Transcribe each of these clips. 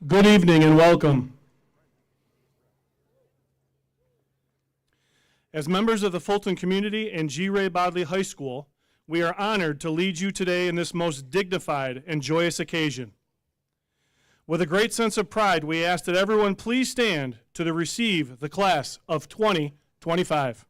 Good evening and welcome. As members of the Fulton community and G. Ray Bodley High School, we are honored to lead you today in this most dignified and joyous occasion. With a great sense of pride, we ask that everyone please stand to receive the class of 2025.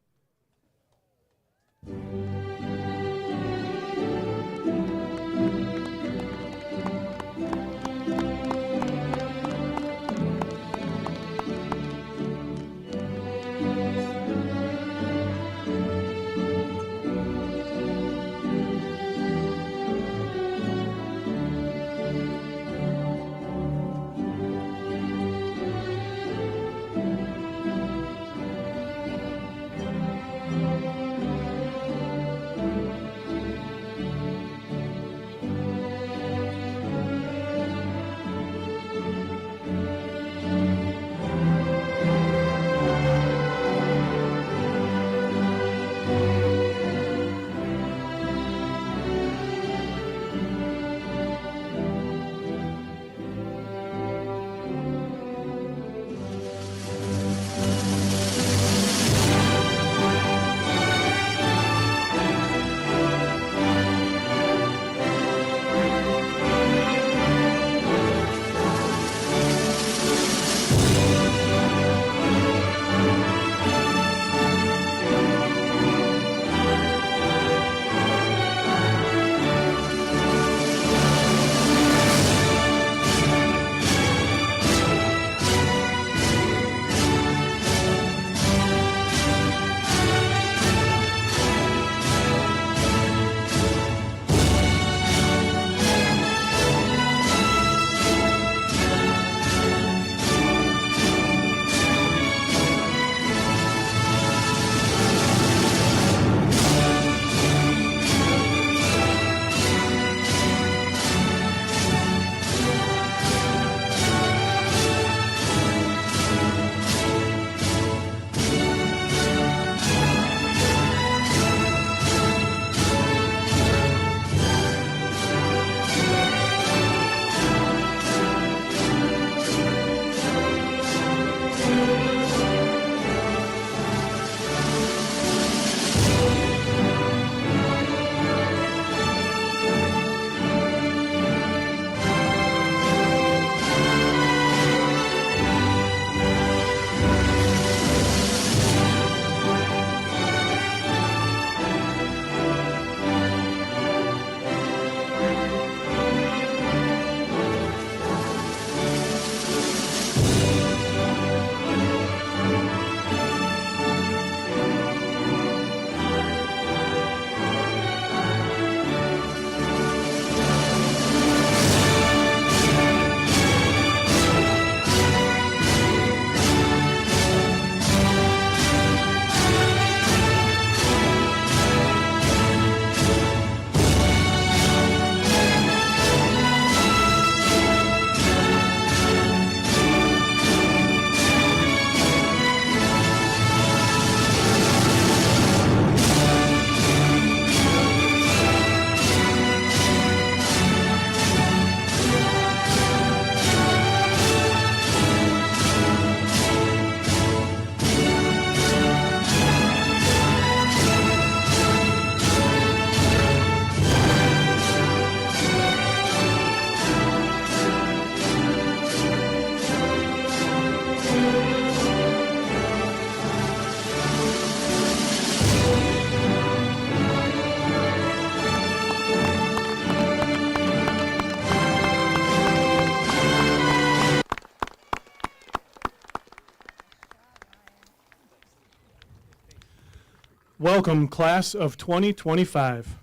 Welcome, class of 2025.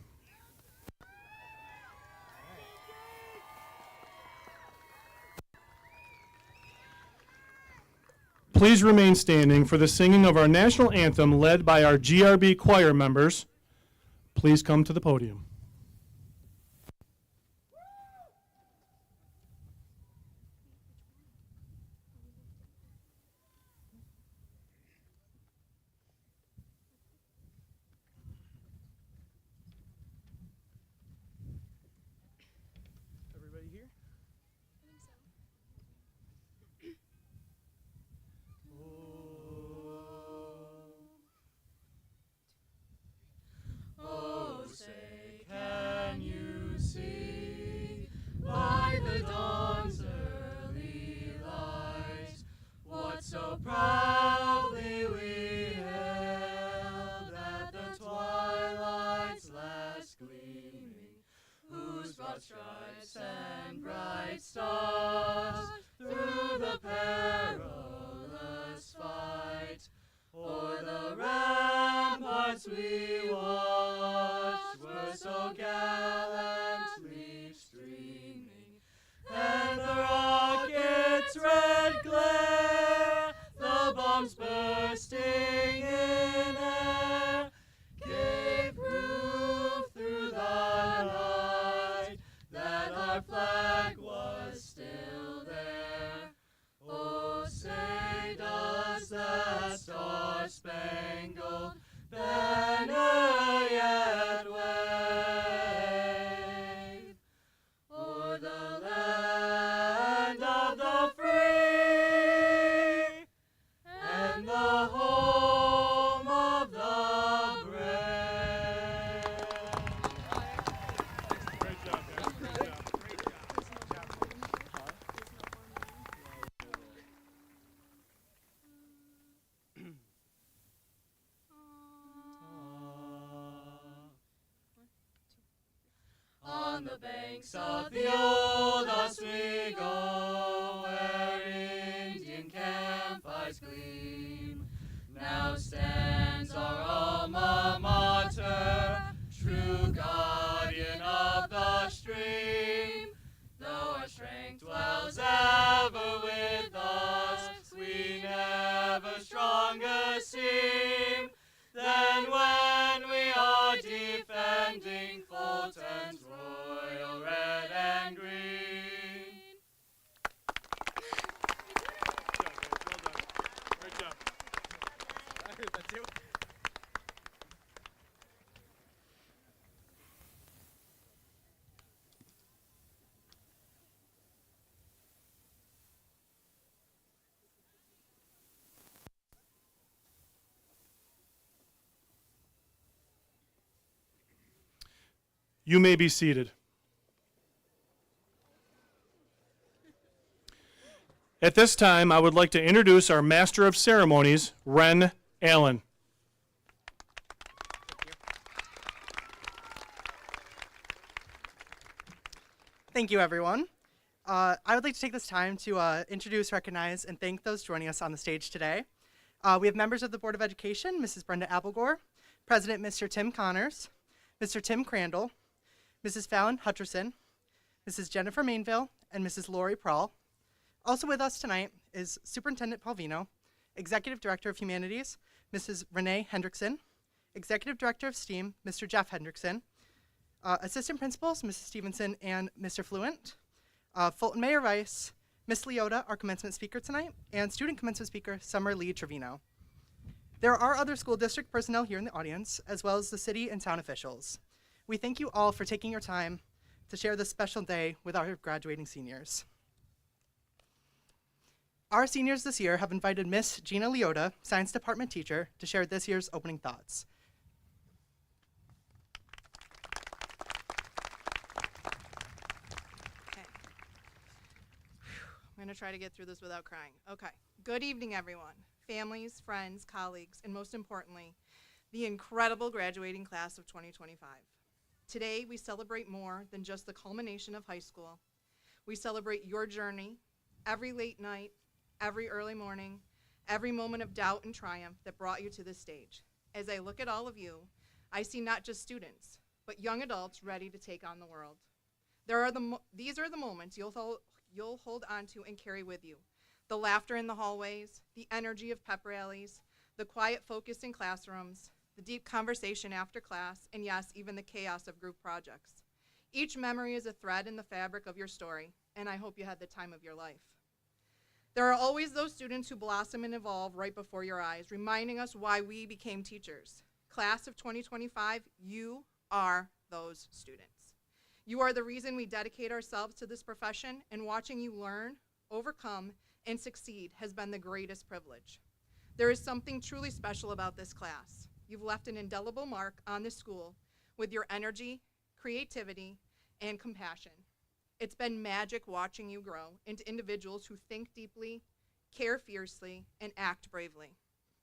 Please remain standing for the singing of our national anthem led by our GRB choir members. Please come to the podium. On the banks of the old Oswego, where Indian campfires gleam, now stands our alma mater, true guardian of the stream. Though our strength dwells ever with us, we never stronger seem than when we are defending Fulton's royal red and green. Well done. Great job. I heard that too. You may be seated. At this time, I would like to introduce our Master of Ceremonies, Ren Allen. Thank you, everyone. I would like to take this time to introduce, recognize, and thank those joining us on the stage today. We have members of the Board of Education, Mrs. Brenda Applegore, President Mr. Tim Connors, Mr. Tim Crandall, Mrs. Fallon Hutcherson, Mrs. Jennifer Mainville, and Mrs. Lori Prawl. Also with us tonight is Superintendent Palvino, Executive Director of Humanities, Mrs. Renee Hendrickson, Executive Director of STEAM, Mr. Jeff Hendrickson, Assistant Principals, Mrs. Stevenson and Mr. Fluent, Fulton Mayor Rice, Miss Leota, our commencement speaker tonight, and student commencement speaker, Summer Lee Trevino. There are other school district personnel here in the audience, as well as the city and town officials. We thank you all for taking your time to share this special day with our graduating seniors. Our seniors this year have invited Miss Gina Leota, Science Department teacher, to share this year's opening thoughts. Okay. I'm going to try to get through this without crying. Okay. Good evening, everyone. Families, friends, colleagues, and most importantly, the incredible graduating class of 2025. Today, we celebrate more than just the culmination of high school. We celebrate your journey, every late night, every early morning, every moment of doubt and triumph that brought you to this stage. As I look at all of you, I see not just students, but young adults ready to take on the world. These are the moments you'll hold on to and carry with you. The laughter in the hallways, the energy of pep rallies, the quiet focus in classrooms, the deep conversation after class, and yes, even the chaos of group projects. Each memory is a thread in the fabric of your story, and I hope you had the time of your life. There are always those students who blossom and evolve right before your eyes, reminding us why we became teachers. Class of 2025, you are those students. You are the reason we dedicate ourselves to this profession, and watching you learn, overcome, and succeed has been the greatest privilege. There is something truly special about this class. You've left an indelible mark on this school with your energy, creativity, and compassion. It's been magic watching you grow into individuals who think deeply, care fiercely, and act bravely.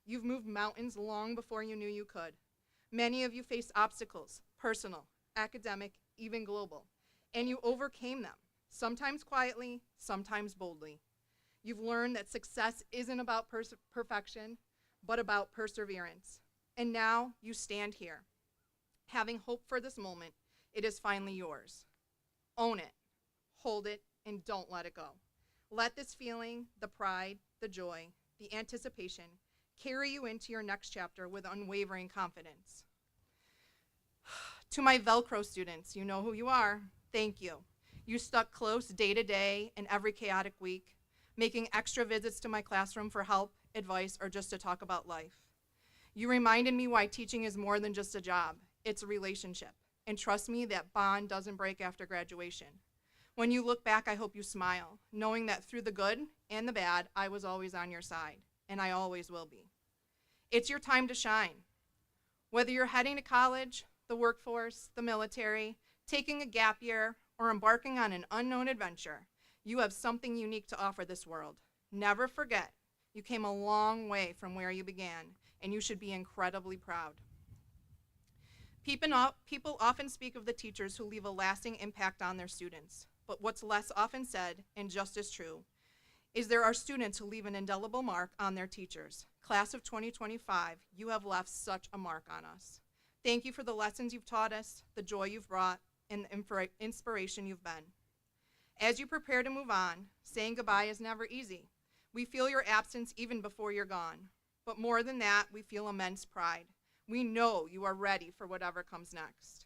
You've moved mountains long before you knew you could. Many of you faced obstacles, personal, academic, even global, and you overcame them, sometimes quietly, sometimes boldly. You've learned that success isn't about perfection, but about perseverance. And now you stand here, having hope for this moment. It is finally yours. Own it, hold it, and don't let it go. Let this feeling, the pride, the joy, the anticipation, carry you into your next chapter with unwavering confidence. To my Velcro students, you know who you are. Thank you. You stuck close day to day and every chaotic week, making extra visits to my classroom for help, advice, or just to talk about life. You reminded me why teaching is more than just a job. It's a relationship. And trust me, that bond doesn't break after graduation. When you look back, I hope you smile, knowing that through the good and the bad, I was always on your side, and I always will be. It's your time to shine. Whether you're heading to college, the workforce, the military, taking a gap year, or embarking on an unknown adventure, you have something unique to offer this world. Never forget, you came a long way from where you began, and you should be incredibly proud. People often speak of the teachers who leave a lasting impact on their students, but what's less often said, and just as true, is there are students who leave an indelible mark on their teachers. Class of 2025, you have left such a mark on us. Thank you for the lessons you've taught us, the joy you've brought, and the inspiration you've been. As you prepare to move on, saying goodbye is never easy. We feel your absence even before you're gone. But more than that, we feel immense pride. We know you are ready for whatever comes next.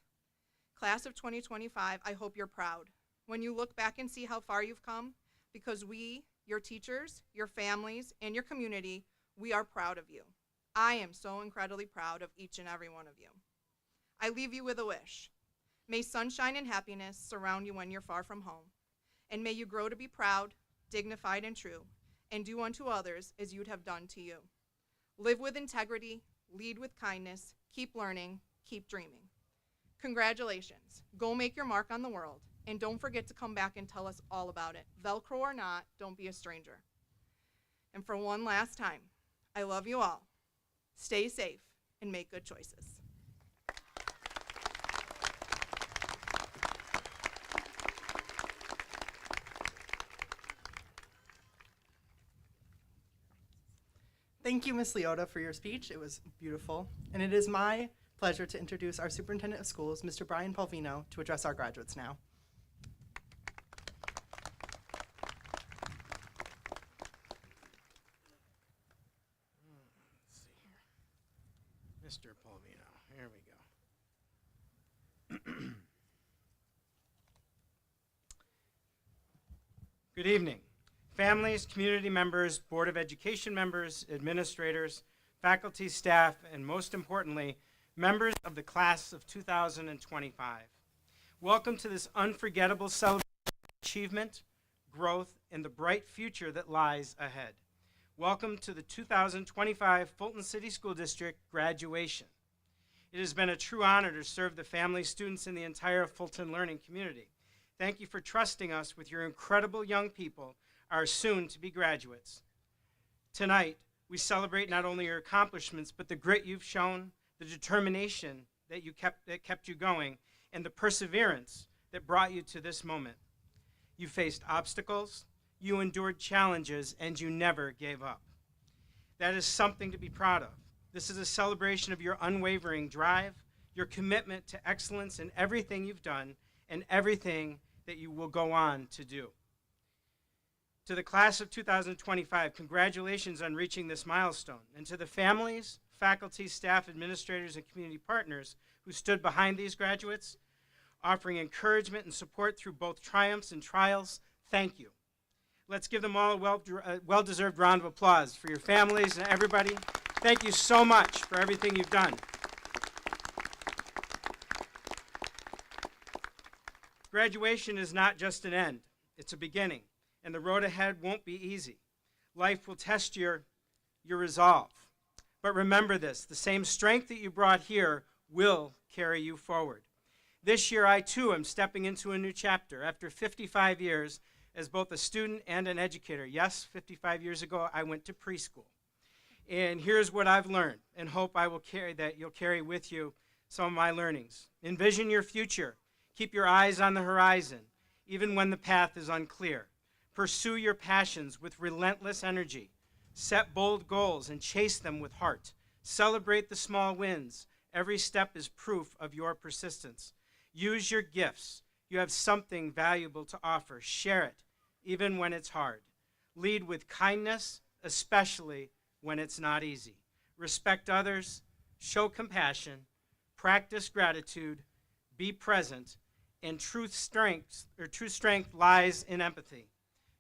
Class of 2025, I hope you're proud when you look back and see how far you've come, because we, your teachers, your families, and your community, we are proud of you. I am so incredibly proud of each and every one of you. I leave you with a wish. May sunshine and happiness surround you when you're far from home, and may you grow to be proud, dignified, and true, and do unto others as you'd have done to you. Live with integrity, lead with kindness, keep learning, keep dreaming. Congratulations. Go make your mark on the world, and don't forget to come back and tell us all about it. Velcro or not, don't be a stranger. And for one last time, I love you all. Stay safe and make good choices. Thank you, Ms. Leota, for your speech. It was beautiful. And it is my pleasure to introduce our Superintendent of Schools, Mr. Brian Polvino, to address our graduates now. Let's see here. Mr. Polvino, here we go. Good evening. Families, community members, Board of Education members, administrators, faculty, staff, and most importantly, members of the class of 2025. Welcome to this unforgettable celebration of achievement, growth, and the bright future that lies ahead. Welcome to the 2025 Fulton City School District graduation. It has been a true honor to serve the family, students, and the entire Fulton learning community. Thank you for trusting us with your incredible young people, our soon-to-be graduates. Tonight, we celebrate not only your accomplishments, but the grit you've shown, the determination that kept you going, and the perseverance that brought you to this moment. You faced obstacles, you endured challenges, and you never gave up. That is something to be proud of. This is a celebration of your unwavering drive, your commitment to excellence in everything you've done, and everything that you will go on to do. To the class of 2025, congratulations on reaching this milestone. And to the families, faculty, staff, administrators, and community partners who stood behind these graduates, offering encouragement and support through both triumphs and trials, thank you. Let's give them all a well-deserved round of applause for your families and everybody. Thank you so much for everything you've done. Graduation is not just an end, it's a beginning. And the road ahead won't be easy. Life will test your resolve. But remember this, the same strength that you brought here will carry you forward. This year, I too am stepping into a new chapter after 55 years as both a student and an educator. Yes, 55 years ago, I went to preschool. And here's what I've learned, and hope you'll carry with you some of my learnings. Envision your future. Keep your eyes on the horizon, even when the path is unclear. Pursue your passions with relentless energy. Set bold goals and chase them with heart. Celebrate the small wins. Every step is proof of your persistence. Use your gifts. You have something valuable to offer. Share it, even when it's hard. Lead with kindness, especially when it's not easy. Respect others. Show compassion. Practice gratitude. Be present. And true strength lies in empathy.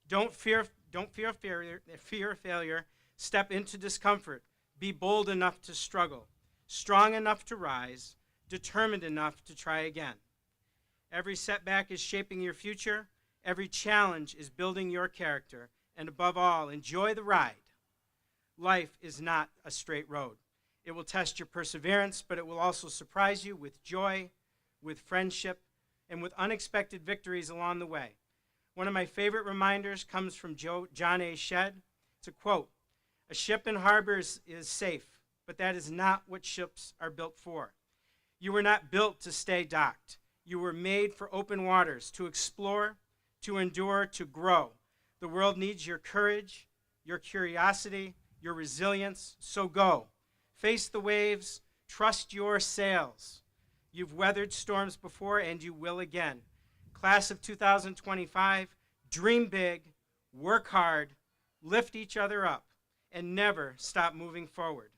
Don't fear failure. Step into discomfort. Be bold enough to struggle, strong enough to rise, determined enough to try again. Every setback is shaping your future. Every challenge is building your character. And above all, enjoy the ride. Life is not a straight road. It will test your perseverance, but it will also surprise you with joy, with friendship, and with unexpected victories along the way. One of my favorite reminders comes from John A. Shedd. It's a quote, "A ship in harbor is safe, but that is not what ships are built for. You were not built to stay docked. You were made for open waters, to explore, to endure, to grow. The world needs your courage, your curiosity, your resilience, so go. Face the waves, trust your sails. You've weathered storms before and you will again. Class of 2025, dream big, work hard, lift each other up, and never stop moving forward.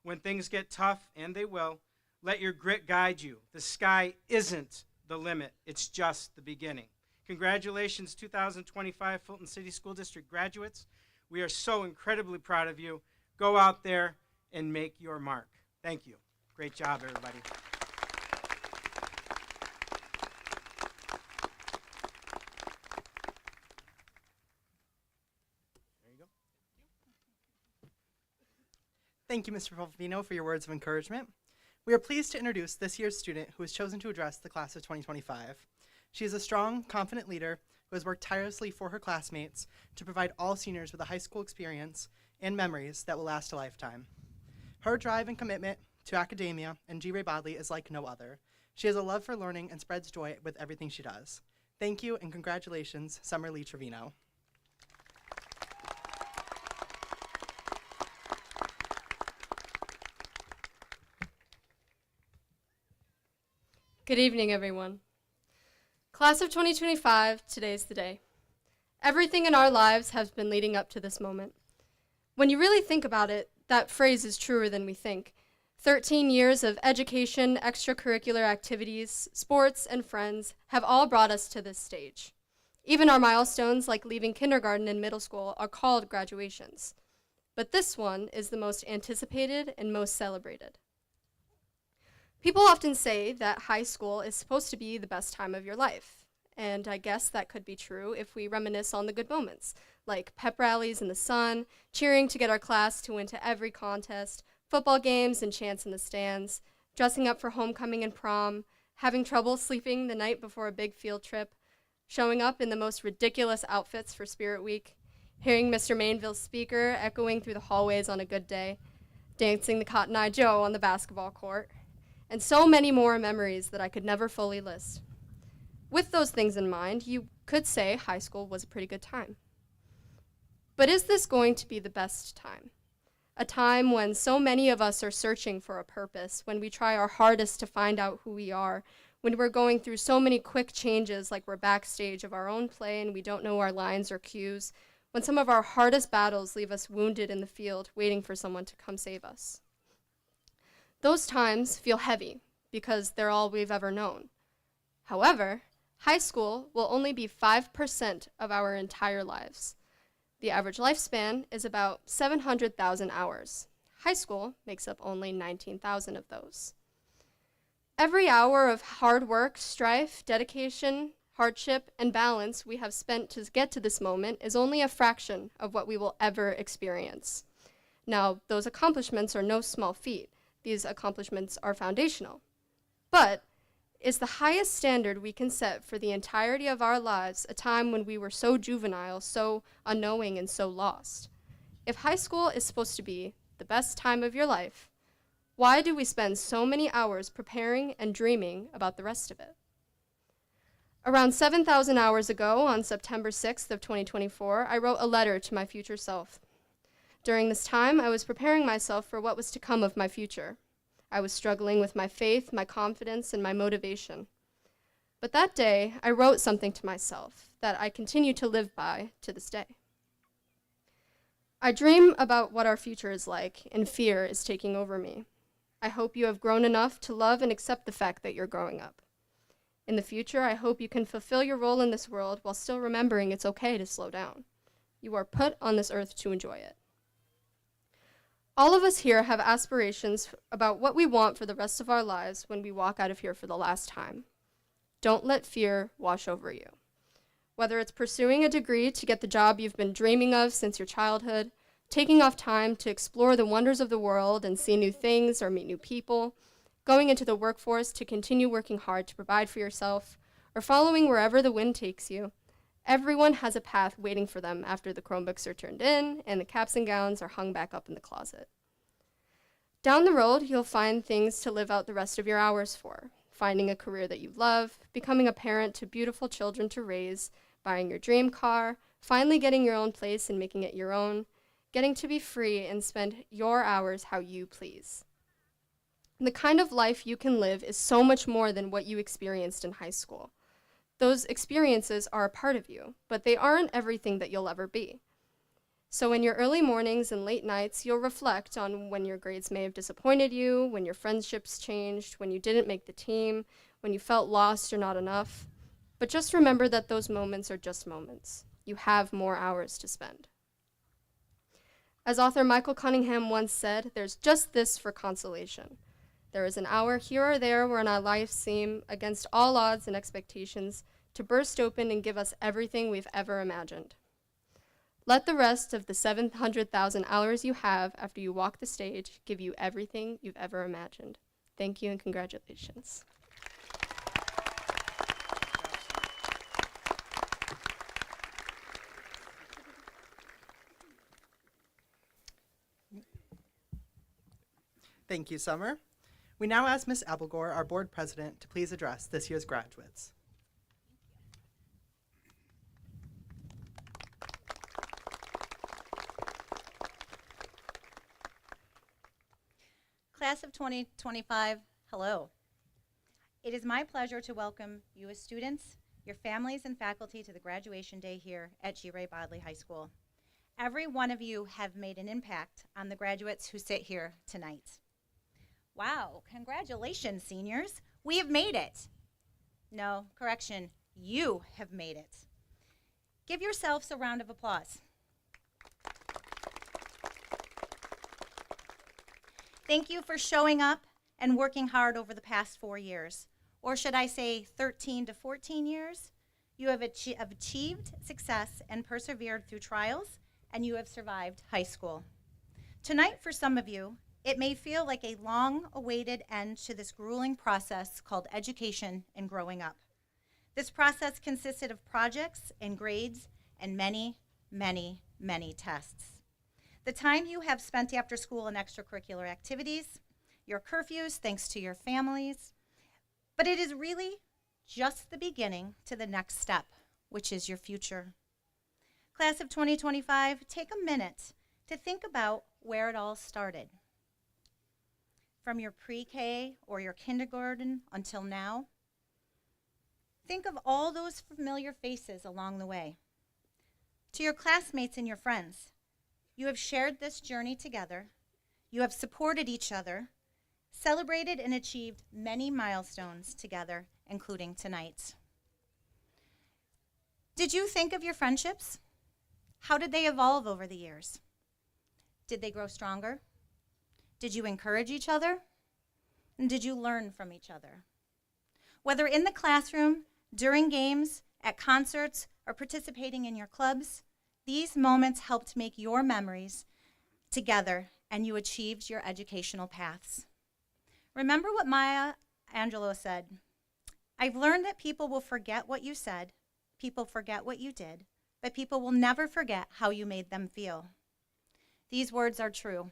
When things get tough, and they will, let your grit guide you. The sky isn't the limit, it's just the beginning. Congratulations, 2025 Fulton City School District graduates. We are so incredibly proud of you. Go out there and make your mark. Thank you. Great job, everybody. There you go. Thank you, Mr. Fulvino, for your words of encouragement. We are pleased to introduce this year's student who has chosen to address the class of 2025. She is a strong, confident leader who has worked tirelessly for her classmates to provide all seniors with a high school experience and memories that will last a lifetime. Her drive and commitment to academia and G. Ray Bodley is like no other. She has a love for learning and spreads joy with everything she does. Thank you and congratulations, Summer Lee Trevino. Good evening, everyone. Class of 2025, today's the day. Everything in our lives has been leading up to this moment. When you really think about it, that phrase is truer than we think. 13 years of education, extracurricular activities, sports, and friends have all brought us to this stage. Even our milestones, like leaving kindergarten and middle school, are called graduations. But this one is the most anticipated and most celebrated. People often say that high school is supposed to be the best time of your life, and I guess that could be true if we reminisce on the good moments, like pep rallies in the sun, cheering to get our class to win to every contest, football games and chants in the stands, dressing up for homecoming and prom, having trouble sleeping the night before a big field trip, showing up in the most ridiculous outfits for Spirit Week, hearing Mr. Mainville's speaker echoing through the hallways on a good day, dancing the Cotton Eye Joe on the basketball court, and so many more memories that I could never fully list. With those things in mind, you could say high school was a pretty good time. But is this going to be the best time? A time when so many of us are searching for a purpose, when we try our hardest to find out who we are, when we're going through so many quick changes like we're backstage of our own play and we don't know our lines or cues, when some of our hardest battles leave us wounded in the field waiting for someone to come save us. Those times feel heavy because they're all we've ever known. However, high school will only be 5% of our entire lives. The average lifespan is about 700,000 hours. High school makes up only 19,000 of those. Every hour of hard work, strife, dedication, hardship, and balance we have spent to get to this moment is only a fraction of what we will ever experience. Now, those accomplishments are no small feat. These accomplishments are foundational. But is the highest standard we can set for the entirety of our lives a time when we were so juvenile, so unknowing, and so lost? If high school is supposed to be the best time of your life, why do we spend so many hours preparing and dreaming about the rest of it? Around 7,000 hours ago, on September 6th of 2024, I wrote a letter to my future self. During this time, I was preparing myself for what was to come of my future. I was struggling with my faith, my confidence, and my motivation. But that day, I wrote something to myself that I continue to live by to this day. I dream about what our future is like, and fear is taking over me. I hope you have grown enough to love and accept the fact that you're growing up. In the future, I hope you can fulfill your role in this world while still remembering it's okay to slow down. You are put on this earth to enjoy it. All of us here have aspirations about what we want for the rest of our lives when we walk out of here for the last time. Don't let fear wash over you. Whether it's pursuing a degree to get the job you've been dreaming of since your childhood, taking off time to explore the wonders of the world and see new things or meet new people, going into the workforce to continue working hard to provide for yourself, or following wherever the wind takes you, everyone has a path waiting for them after the Chromebooks are turned in and the caps and gowns are hung back up in the closet. Down the road, you'll find things to live out the rest of your hours for. Finding a career that you love, becoming a parent to beautiful children to raise, buying your dream car, finally getting your own place and making it your own, getting to be free and spend your hours how you please. The kind of life you can live is so much more than what you experienced in high school. Those experiences are a part of you, but they aren't everything that you'll ever be. So in your early mornings and late nights, you'll reflect on when your grades may have disappointed you, when your friendships changed, when you didn't make the team, when you felt lost or not enough. But just remember that those moments are just moments. You have more hours to spend. As author Michael Cunningham once said, there's just this for consolation. There is an hour here or there when our lives seem, against all odds and expectations, to burst open and give us everything we've ever imagined. Let the rest of the 700,000 hours you have after you walk the stage give you everything you've ever imagined. Thank you and congratulations. Thank you, Summer. We now ask Ms. Abelgore, our board president, to please address this year's graduates. Class of 2025, hello. It is my pleasure to welcome you as students, your families, and faculty to the graduation day here at G. Ray Bodley High School. Every one of you have made an impact on the graduates who sit here tonight. Wow, congratulations, seniors. We have made it. No, correction, you have made it. Give yourselves a round of applause. Thank you for showing up and working hard over the past 4 years, or should I say 13 to 14 years. You have achieved success and persevered through trials, and you have survived high school. Tonight, for some of you, it may feel like a long-awaited end to this grueling process called education and growing up. This process consisted of projects and grades and many, many, many tests. The time you have spent after school in extracurricular activities, your curfews thanks to your families, but it is really just the beginning to the next step, which is your future. Class of 2025, take a minute to think about where it all started. From your pre-K or your kindergarten until now, think of all those familiar faces along the way. To your classmates and your friends, you have shared this journey together, you have supported each other, celebrated and achieved many milestones together, including tonight's. Did you think of your friendships? How did they evolve over the years? Did they grow stronger? Did you encourage each other? And did you learn from each other? Whether in the classroom, during games, at concerts, or participating in your clubs, these moments helped make your memories together, and you achieved your educational paths. Remember what Maya Angelou said, "I've learned that people will forget what you said, people forget what you did, but people will never forget how you made them feel." These words are true.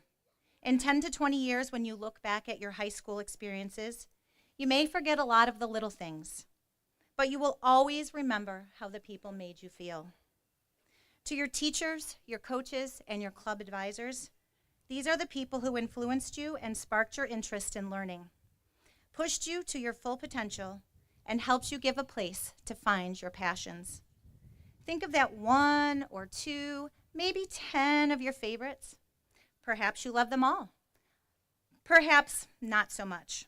In 10 to 20 years, when you look back at your high school experiences, you may forget a lot of the little things, but you will always remember how the people made you feel. To your teachers, your coaches, and your club advisors, these are the people who influenced you and sparked your interest in learning, pushed you to your full potential, and helped you give a place to find your passions. Think of that 1 or 2, maybe 10 of your favorites. Perhaps you love them all. Perhaps not so much.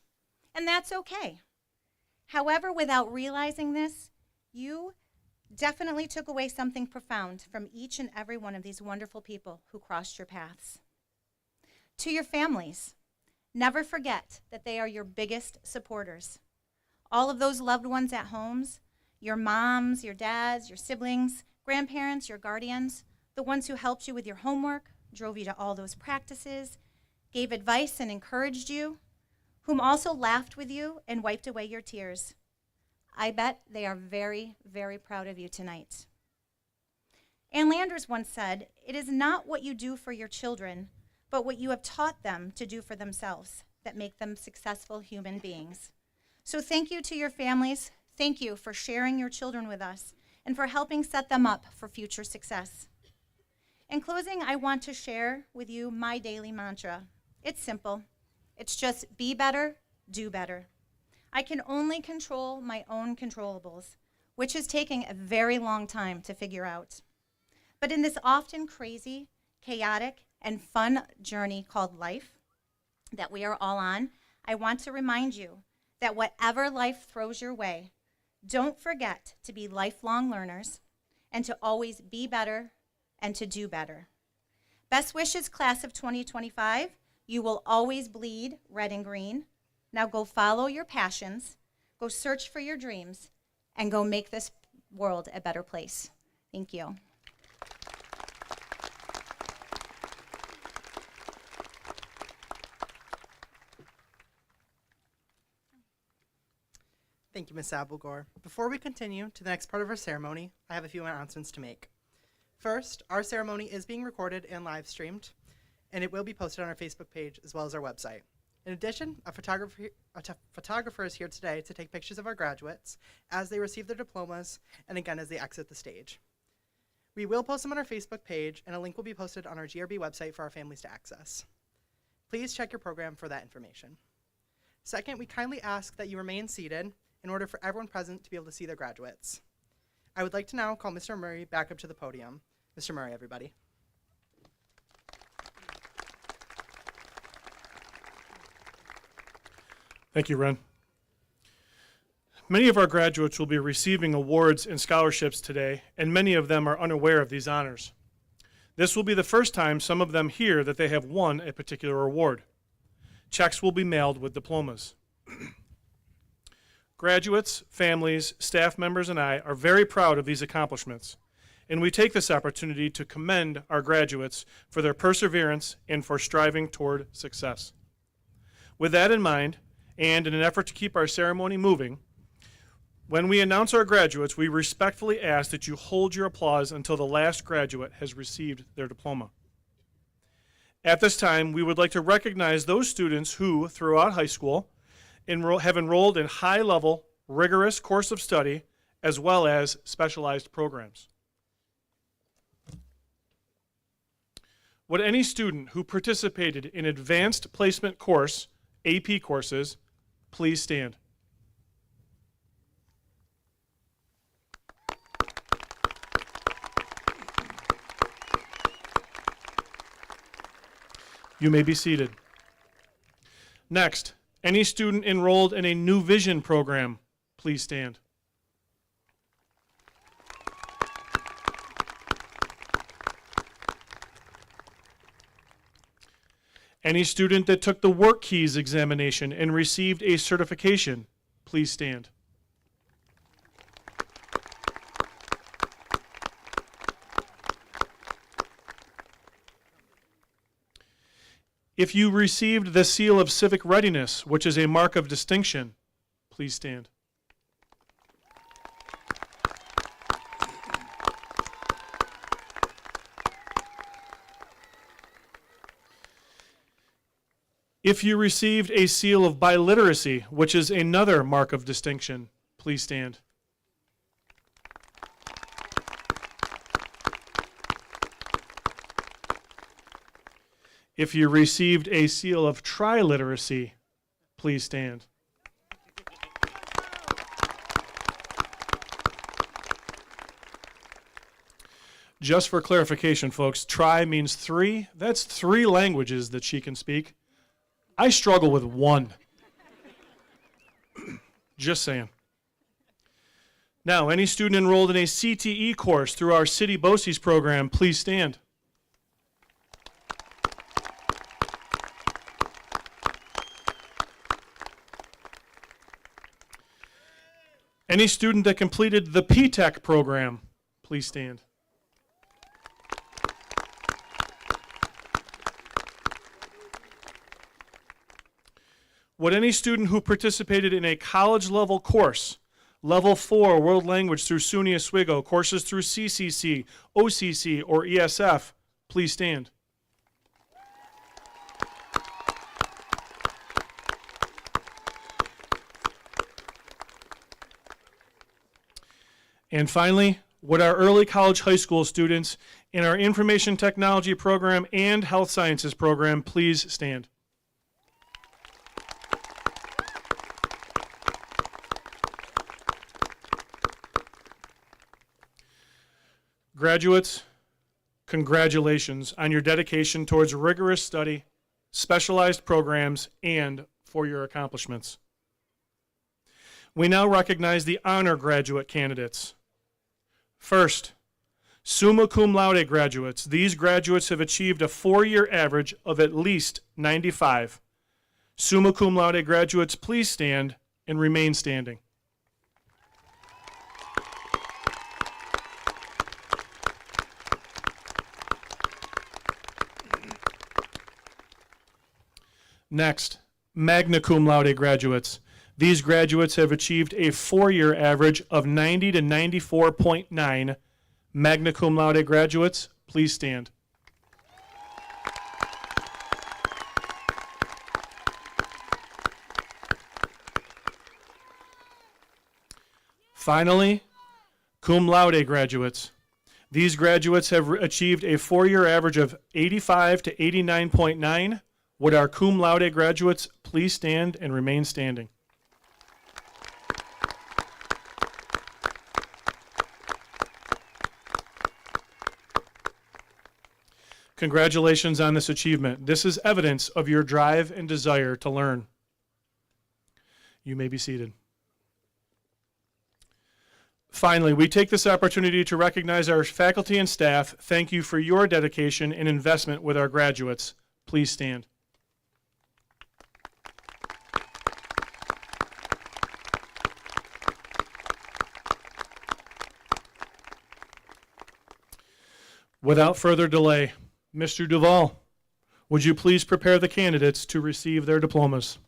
And that's okay. However, without realizing this, you definitely took away something profound from each and every one of these wonderful people who crossed your paths. To your families, never forget that they are your biggest supporters. All of those loved ones at homes, your moms, your dads, your siblings, grandparents, your guardians, the ones who helped you with your homework, drove you to all those practices, gave advice and encouraged you, whom also laughed with you and wiped away your tears. I bet they are very, very proud of you tonight. Ann Landers once said, "It is not what you do for your children, but what you have taught them to do for themselves that make them successful human beings. So thank you to your families. Thank you for sharing your children with us and for helping set them up for future success. In closing, I want to share with you my daily mantra. It's simple. It's just be better, do better. I can only control my own controllables, which is taking a very long time to figure out. But in this often crazy, chaotic, and fun journey called life that we are all on, I want to remind you that whatever life throws your way, don't forget to be lifelong learners and to always be better and to do better. Best wishes, class of 2025. You will always bleed red and green. Now go follow your passions, go search for your dreams, and go make this world a better place. Thank you. Thank you, Ms. Abelgore. Before we continue to the next part of our ceremony, I have a few announcements to make. First, our ceremony is being recorded and live streamed, and it will be posted on our Facebook page as well as our website. In addition, a photographer is here today to take pictures of our graduates as they receive their diplomas and again as they exit the stage. We will post them on our Facebook page, and a link will be posted on our GRB website for our families to access. Please check your program for that information. Second, we kindly ask that you remain seated in order for everyone present to be able to see their graduates. I would like to now call Mr. Murray back up to the podium. Mr. Murray, everybody. Thank you, Ren. Many of our graduates will be receiving awards and scholarships today, and many of them are unaware of these honors. This will be the first time some of them hear that they have won a particular award. Checks will be mailed with diplomas. Graduates, families, staff members, and I are very proud of these accomplishments, and we take this opportunity to commend our graduates for their perseverance and for striving toward success. With that in mind, and in an effort to keep our ceremony moving, when we announce our graduates, we respectfully ask that you hold your applause until the last graduate has received their diploma. At this time, we would like to recognize those students who, throughout high school, have enrolled in high-level, rigorous course of study, as well as specialized programs. Would any student who participated in advanced placement course, AP courses, please stand? You may be seated. Next, any student enrolled in a New Vision program, please stand. Any student that took the Work Keys examination and received a certification, please stand. If you received the Seal of Civic Readiness, which is a mark of distinction, please stand. If you received a Seal of Biliteracy, which is another mark of distinction, please stand. If you received a Seal of Triliteracy, please stand. Just for clarification, folks, tri means three. That's 3 languages that she can speak. I struggle with 1. Just saying. Now, any student enrolled in a CTE course through our City BOCES program, please stand. Any student that completed the P-TECH program, please stand. Would any student who participated in a college-level course, Level 4 World Language through SUNY Oswego, courses through CCC, OCC, or ESF, please stand. And finally, would our early college high school students in our information technology program and health sciences program please stand? Graduates, congratulations on your dedication towards rigorous study, specialized programs, and for your accomplishments. We now recognize the honor graduate candidates. First, summa cum laude graduates. These graduates have achieved a 4-year average of at least 95. Summa cum laude graduates, please stand and remain standing. Next, magna cum laude graduates. These graduates have achieved a 4-year average of 90 to 94.9. Magna cum laude graduates, please stand. Finally, cum laude graduates. These graduates have achieved a 4-year average of 85 to 89.9. Would our cum laude graduates please stand and remain standing? Congratulations on this achievement. This is evidence of your drive and desire to learn. You may be seated. Finally, we take this opportunity to recognize our faculty and staff. Thank you for your dedication and investment with our graduates. Please stand. Without further delay, Mr. Duval, would you please prepare the candidates to receive their diplomas?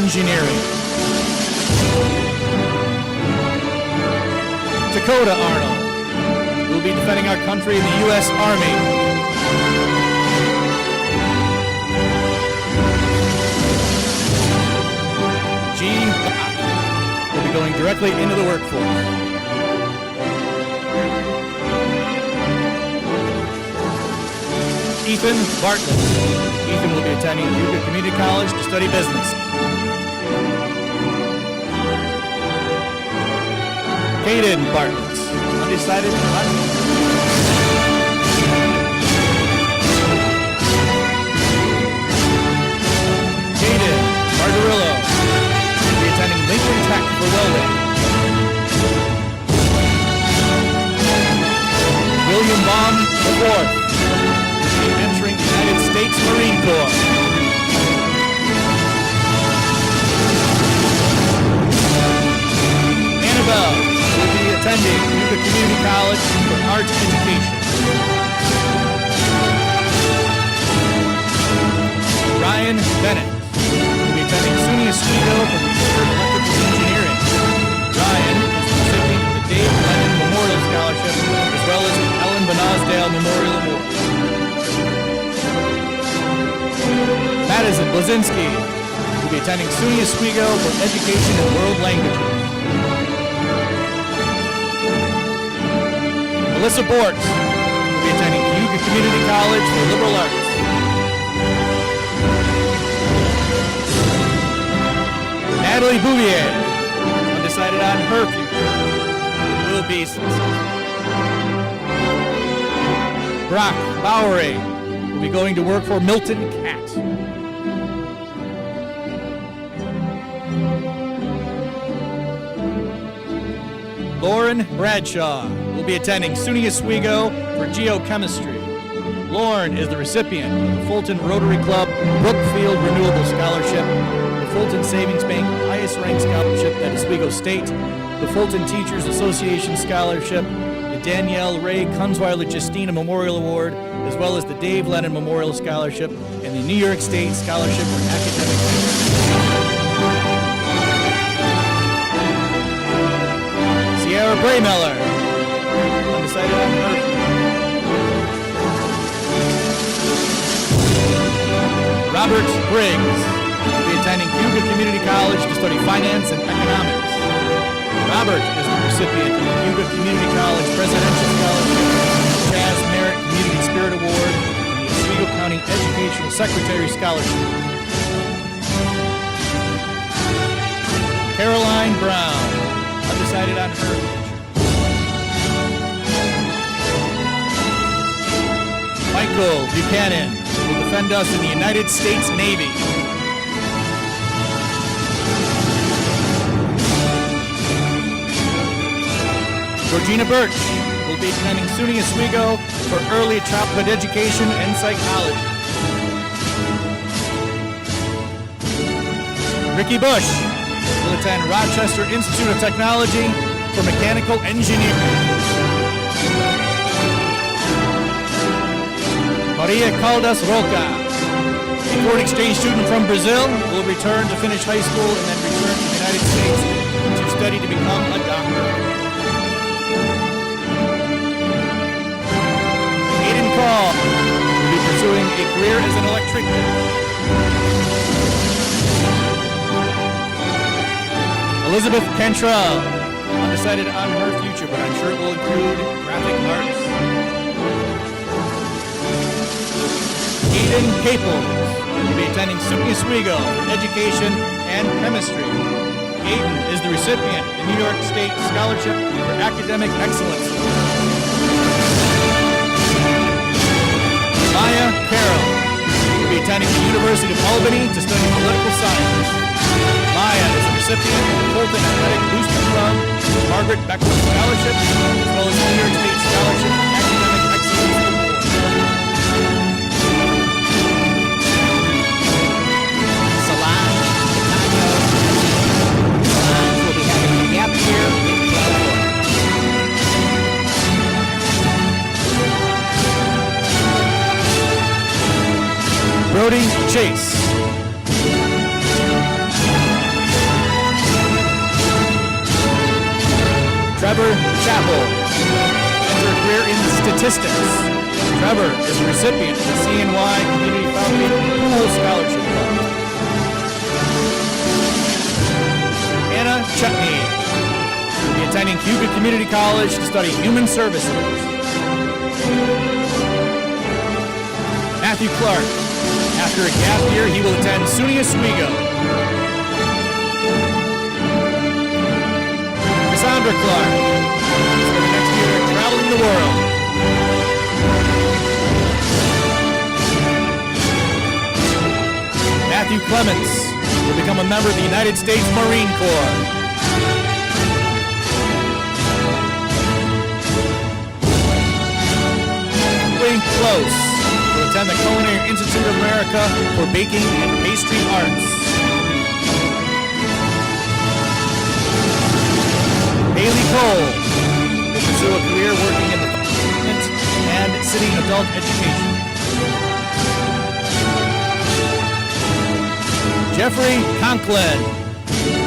Engineering. Dakota Arnold will be defending our country in the U.S. Army. Jean will be going directly into the workforce. Ethan Bartlett. Ethan will be attending Utica Community College to study business. Caden Bartlett, undecided on Jaden Margarillo will be attending Lincoln Tech for welding. William Baum IV will be entering the United States Marine Corps. Annabelle will be attending Yuba Community College for art education. Ryan Bennett will be attending SUNY Oswego for computer electrical engineering. Ryan is the recipient of the Dave Lennon Memorial Scholarship as well as the Ellen Bonasdale Memorial Award. Madison Blazinski will be attending SUNY Oswego for education in world languages. Melissa Bortz will be attending Cayuga Community College for liberal arts. Natalie Bouvier, undecided on her future, will be successful. Brock Bowery will be going to work for Milton Cat. Lauren Bradshaw will be attending SUNY Oswego for geochemistry. Lauren is the recipient of the Fulton Rotary Club Brookfield Renewable Scholarship, the Fulton Savings Bank highest ranked scholarship at Oswego State, the Fulton Teachers Association Scholarship, the Danielle Ray Kunzweiler Justina Memorial Award, as well as the Dave Lennon Memorial Scholarship and the New York State Scholarship for Academic Excellence. Sierra Braymeller, undecided on her. Robert Briggs will be attending Cayuga Community College to study finance and economics. Robert is the recipient of the Cayuga Community College Presidential Scholarship, Chaz Merritt Community Spirit Award, and the Oswego County Educational Secretary Scholarship. Caroline Brown, undecided on her future. Michael Buchanan will defend us in the United States Navy. Georgina Birch will be attending SUNY Oswego for early childhood education and psychology. Ricky Bush will attend Rochester Institute of Technology for mechanical engineering. Maria Caldas Roca, a foreign exchange student from Brazil, will return to finish high school and then return to the United States to study to become a doctor. Aiden Call will be pursuing a career as an electrician. Elizabeth Cantrell, undecided on her future, but I'm sure it will include graphic arts. Aiden Capel will be attending SUNY Oswego for education and chemistry. Aiden is the recipient of the New York State Scholarship for Academic Excellence. Maya Carroll will be attending the University of Albany to study political science. Maya is a recipient of the Fulton Athletic Booster Club, Margaret Beckman Scholarship, as well as the New York State Scholarship for Academic Excellence Award. Brody Chase. Trevor Chappell enter a career in statistics. Trevor is a recipient of the CNY Community Foundation Pool Scholarship Fund. Anna Chutney will be attending Cayuga Community College to study human services. Matthew Clark. After a gap year, he will attend SUNY Oswego. Cassandra Clark. For the next year traveling the world. Matthew Clements will become a member of the United States Marine Corps. Wayne Close will attend the Culinary Institute of America for Baking and Pastry Arts. Haley Cole will pursue a career working in the government and city adult education. Jeffrey Conklin.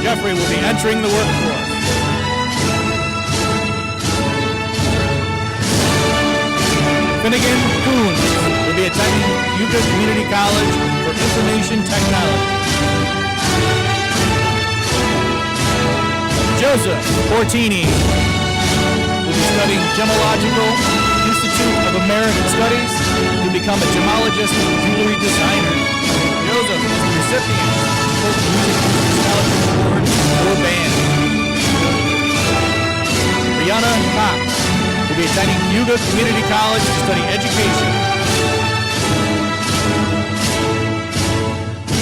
Jeffrey will be entering the workforce. Finnegan Coons will be attending Yucca Community College for Information Technology. Joseph Fortini will be studying Gemological Institute of American Studies to become a gemologist and jewelry designer. Joseph is the recipient of the Fulton Music Scholarship Award for band. Brianna Cox will be attending Yuga Community College to study education.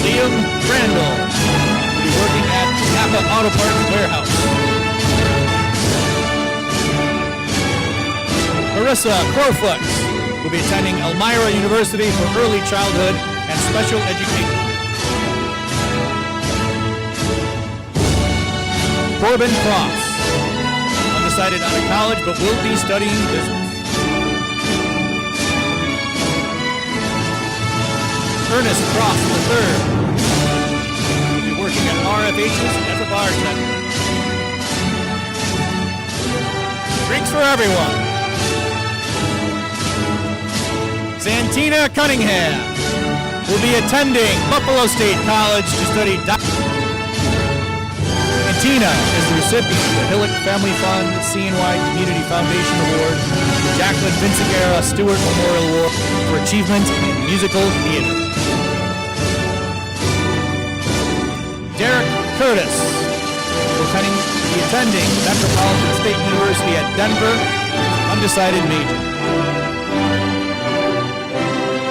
Liam Randall will be working at Napa Auto Parts Warehouse. Marissa Crowfoot will be attending Elmira University for early childhood and special education. Corbin Cross, undecided on a college but will be studying business. Ernest Cross III will be working at RFH's as a bartender. Drinks for everyone. Santina Cunningham will be attending Buffalo State College to study Santina is the recipient of the Hillock Family Fund CNY Community Foundation Award, the Jacqueline Vinciguerra Stewart Memorial Award for achievement in musical theater. Derek Curtis will be attending Metropolitan State University at Denver, undecided major.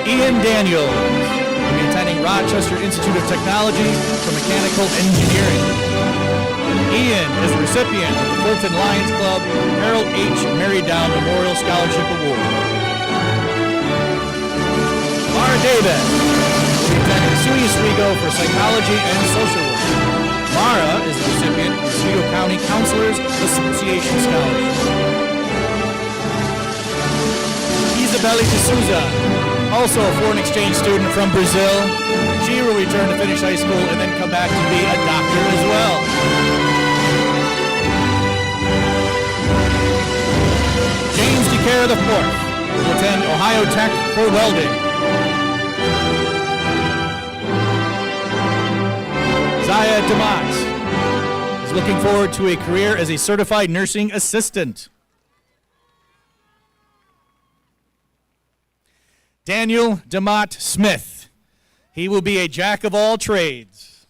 Ian Daniels will be attending Rochester Institute of Technology for Mechanical Engineering. Ian is the recipient of the Fulton Lions Club Harold H. Marydown Memorial Scholarship Award. Mara Davis will be attending SUNY Oswego for Psychology and Social Work. Mara is the recipient of the Oswego County Counselors Association Scholarship. Isabelle de Souza, also a foreign exchange student from Brazil. She will return to finish high school and then come back to be a doctor as well. James DeCare IV will attend Ohio Tech for welding. Zaya DeMott is looking forward to a career as a certified nursing assistant. Daniel DeMott Smith. He will be a jack of all trades.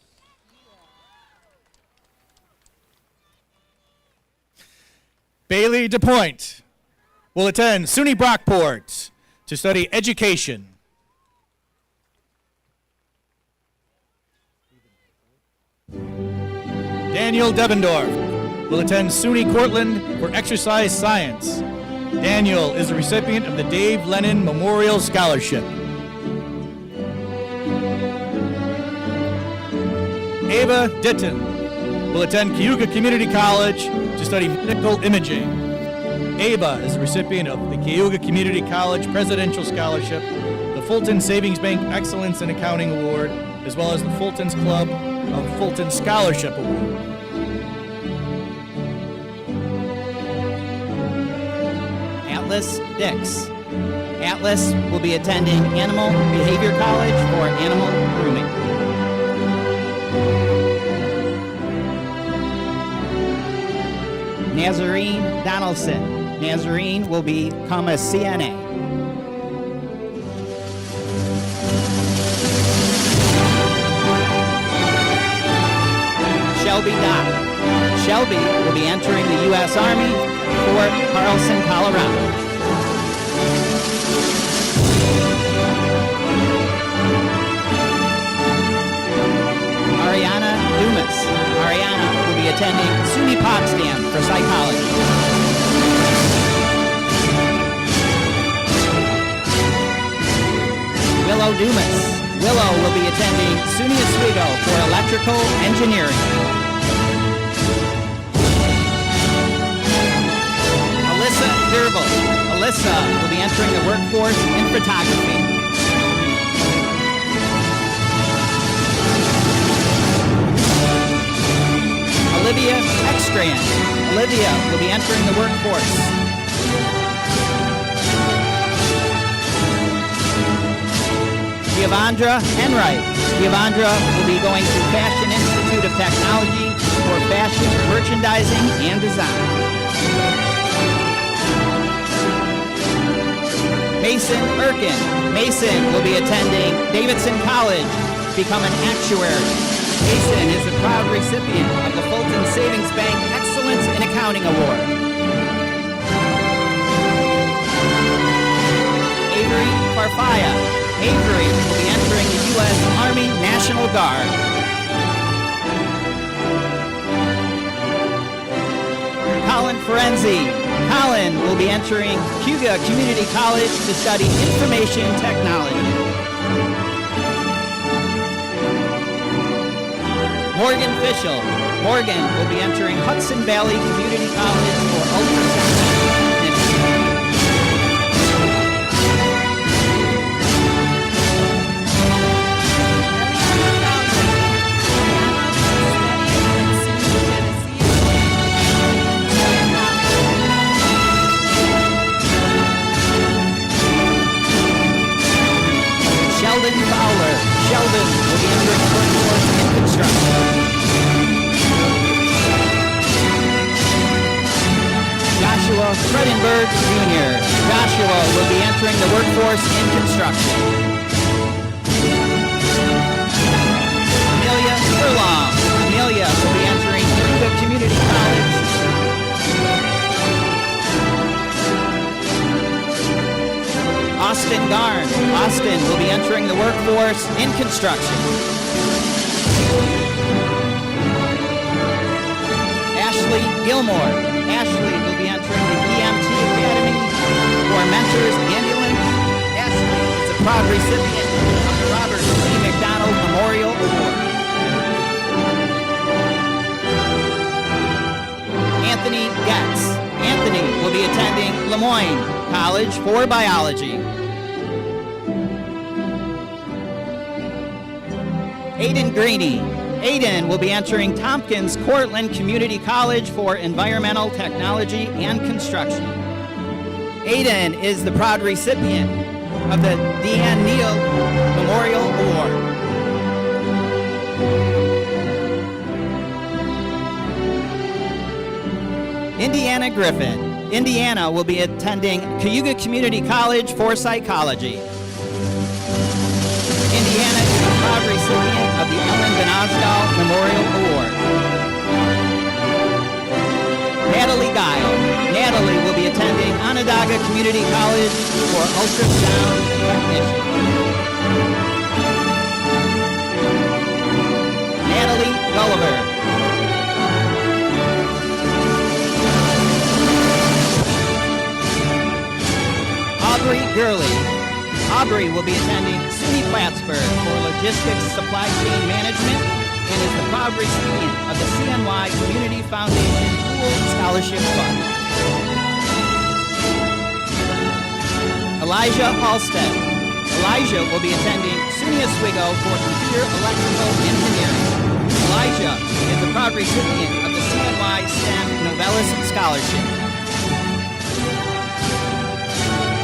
Bailey DePoint will attend SUNY Brockport to study education. Daniel Devendorf will attend SUNY Cortland for exercise science. Daniel is the recipient of the Dave Lennon Memorial Scholarship. Ava Ditton will attend Cayuga Community College to study medical imaging. Ava is the recipient of the Cayuga Community College Presidential Scholarship, the Fulton Savings Bank Excellence in Accounting Award, as well as the Fulton's Club of Fulton Scholarship Award. Atlas Dix. Atlas will be attending Animal Behavior College for animal grooming. Nazarene Donaldson. Nazarene will become a CNA. Shelby Dodd. Shelby will be entering the U.S. Army for for Carlson, Colorado. Ariana Dumas. Ariana will be attending SUNY Potsdam for psychology. Willow Dumas. Willow will be attending SUNY Oswego for electrical engineering. Alyssa Derville. Alyssa will be entering the workforce in photography. Olivia Ekstrand. Olivia will be entering the workforce. Giovandra Enright. Giovandra will be going to Fashion Institute of Technology for fashion merchandising and design. Mason Erkin. Mason will be attending Davidson College to become an actuary. Mason is a proud recipient of the Fulton Savings Bank Excellence in Accounting Award. Avery Farfaya. Avery will be entering the U.S. Army National Guard. Colin Ferenzi. Colin will be entering Huga Community College to study information technology. Morgan Fischel. Morgan will be entering Hudson Valley Community College for ultrasound. Sheldon Fowler. Sheldon will be entering the workforce in construction. Joshua Fredenberg Jr. Joshua will be entering the workforce in construction. Amelia Furlong. Amelia will be entering Huga Community College. Austin Garn. Austin will be entering the workforce in construction. Ashley Gilmore. Ashley will be entering the EMT Academy for Mentors Ambulance. Ashley is a proud recipient of the Robert C. McDonald Memorial Award. Anthony Getz. Anthony will be attending Lemoyne College for Biology. Aiden Greeny. Aiden will be entering Tompkins Cortland Community College for Environmental Technology and Construction. Aiden is the proud recipient of the Deanne Neal Memorial Award. Indiana Griffin. Indiana will be attending Cayuga Community College for Psychology. Indiana is a proud recipient of the Ellen Van Osdal Memorial Award. Natalie Guile. Natalie will be attending Onondaga Community College for ultrasound technician. Natalie Gulliver. Aubrey Gurley. Aubrey will be attending SUNY Plattsburgh for Logistics Supply Chain Management and is the proud recipient of the CNY Community Foundation Pool Scholarship Fund. Elijah Halstead. Elijah will be attending SUNY Oswego for Computer Electrical Engineering. Elijah is the proud recipient of the CNY STEM Novellus Scholarship.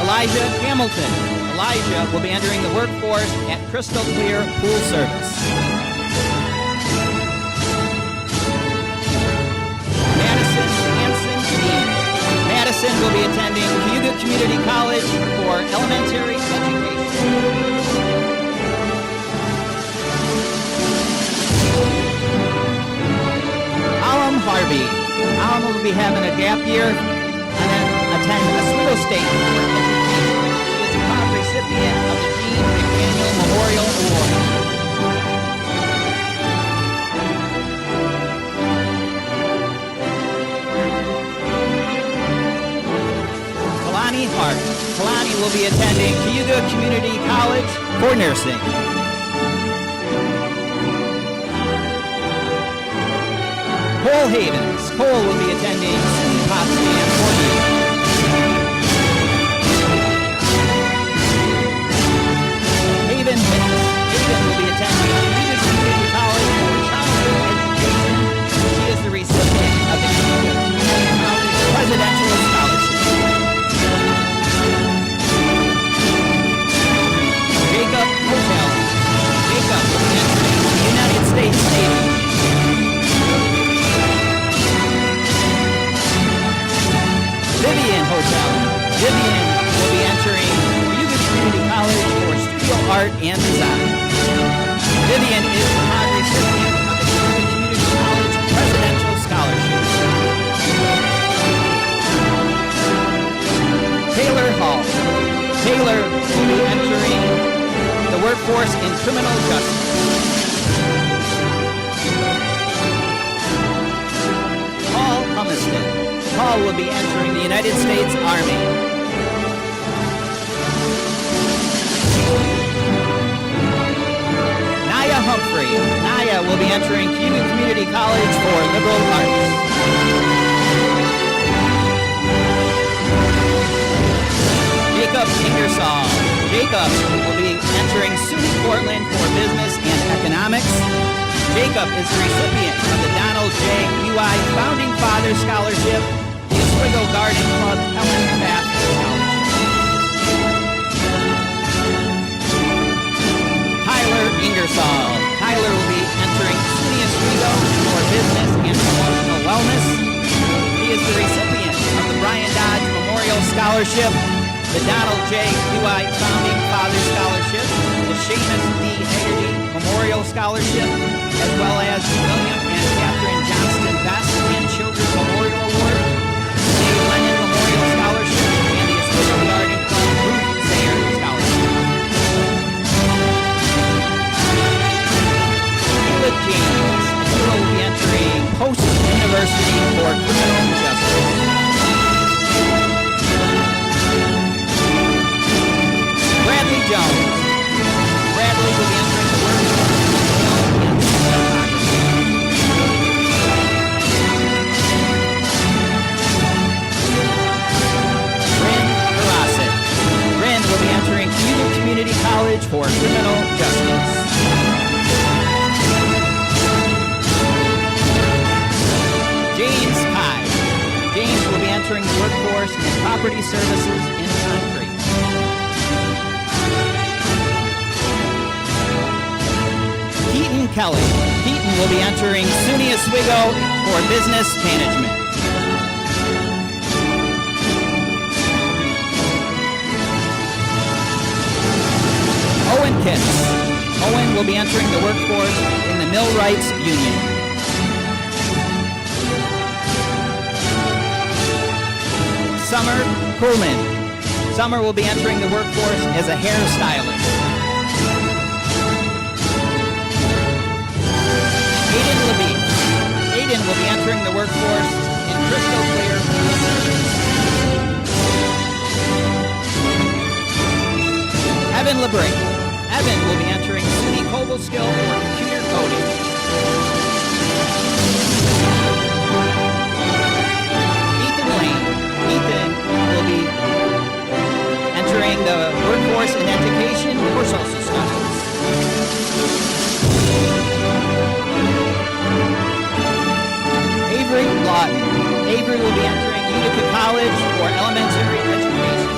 Elijah Hamilton. Elijah will be entering the workforce at Crystal Clear Pool Service. Madison Hanson Dean. Madison will be attending Cayuga Community College for elementary education. Alam Harvey. Alam will be having a gap year, and State for Education. She is a proud recipient of the Jean McDaniel Memorial Award. Kalani Hart. Kalani will be attending Cayuga Community College for nursing. Cole Havens. Cole will be attending SUNY Potsdam for youth. Haven Hicks. Haven will be attending Cayuga Community College for childhood education. She is the recipient of the Cayuga Community College Presidential Scholarship. Jacob Hotel. Jacob will be entering the United States Navy. Vivian Hotel. Vivian will be entering Cayuga Community College for studio art and design. Vivian is the proud recipient of the Cayuga Community College Presidential Scholarship. Taylor Hall. Taylor will be entering the workforce in criminal justice. Paul Humiston. Paul will be entering the United States Army. Naya Humphrey. Naya will be entering Cayuga Community College for liberal arts. Jacob Ingersoll. Jacob will be entering SUNY Portland for business and economics. Jacob is the recipient of the Donald J. UI Founding Fathers Scholarship, the Oswego Garden Club Helen Pfaff Scholarship. Tyler Ingersoll. Tyler will be entering SUNY Oswego for business and promotional wellness. He is the recipient of the Brian Dodge Memorial Scholarship, the Donald J. UI Founding Fathers Scholarship, the Seamus D. Haggerty Memorial Scholarship, as well as the William and Catherine Johnston Best and Children's Memorial Award, the Lennon Memorial Scholarship, and the Oswego Garden Club Ruth Sayer Scholarship. Sheila James. Sheila will be entering post-university for criminal justice. Bradley Jones. Bradley will be entering the workforce in cinematography. Bryn Harasset. Bryn will be entering Cayuga Community College for criminal justice. James Kai. James will be entering the workforce in property services in concrete. Keaton Kelly. Keaton will be entering SUNY Oswego for business management. Owen Kitts. Owen will be entering the workforce in the Millwrights Union. Summer Coleman. Summer will be entering the workforce as a hairstylist. Aiden Levine. Aiden will be entering the workforce in crystal clear food service. Evan LeBray. Evan will be entering SUNY Cobleskill for computer coding. Ethan Lane. Ethan will be entering the workforce in education for social studies. Avery Lawton. Avery will be entering Utica College for elementary education.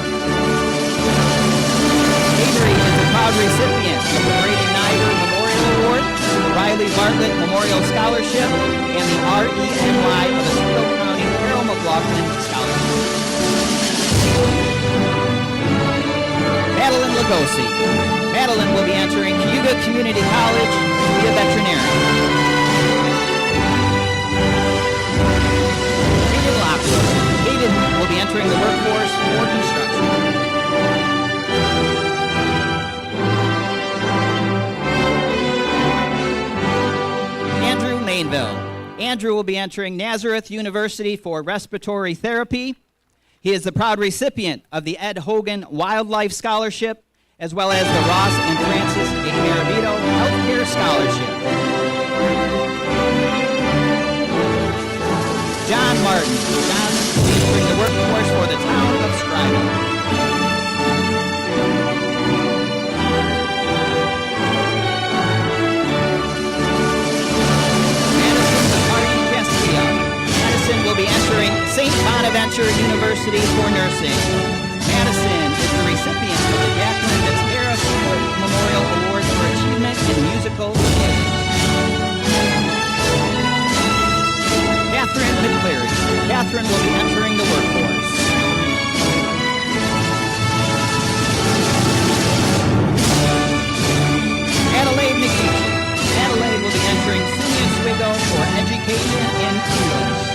Avery is a proud recipient of the Brady Niver Memorial Award, the Riley Bartlett Memorial Scholarship, and the RENY of Oswego County Carol McLaughlin Scholarship. Madeline Lugosi. Madeline will be entering Cayuga Community College to be a veterinarian. Hayden Madison will be entering the workforce for construction. Andrew Mainville. Andrew will be entering Nazareth University for respiratory therapy. He is the proud recipient of the Ed Hogan Wildlife Scholarship, as well as the Ross and Francis A. Maravito Healthcare Scholarship. John Martin. John will be entering the workforce for the town of Scribe. Madison will be entering St. Bonaventure University for nursing. Madison is the recipient of the Jacqueline Fitzgerald Memorial Award for Achievement in Musical Theater. Catherine McCleary. Catherine will be entering the workforce. Adelaide McEachin. Adelaide will be entering SUNY Oswego for education in English.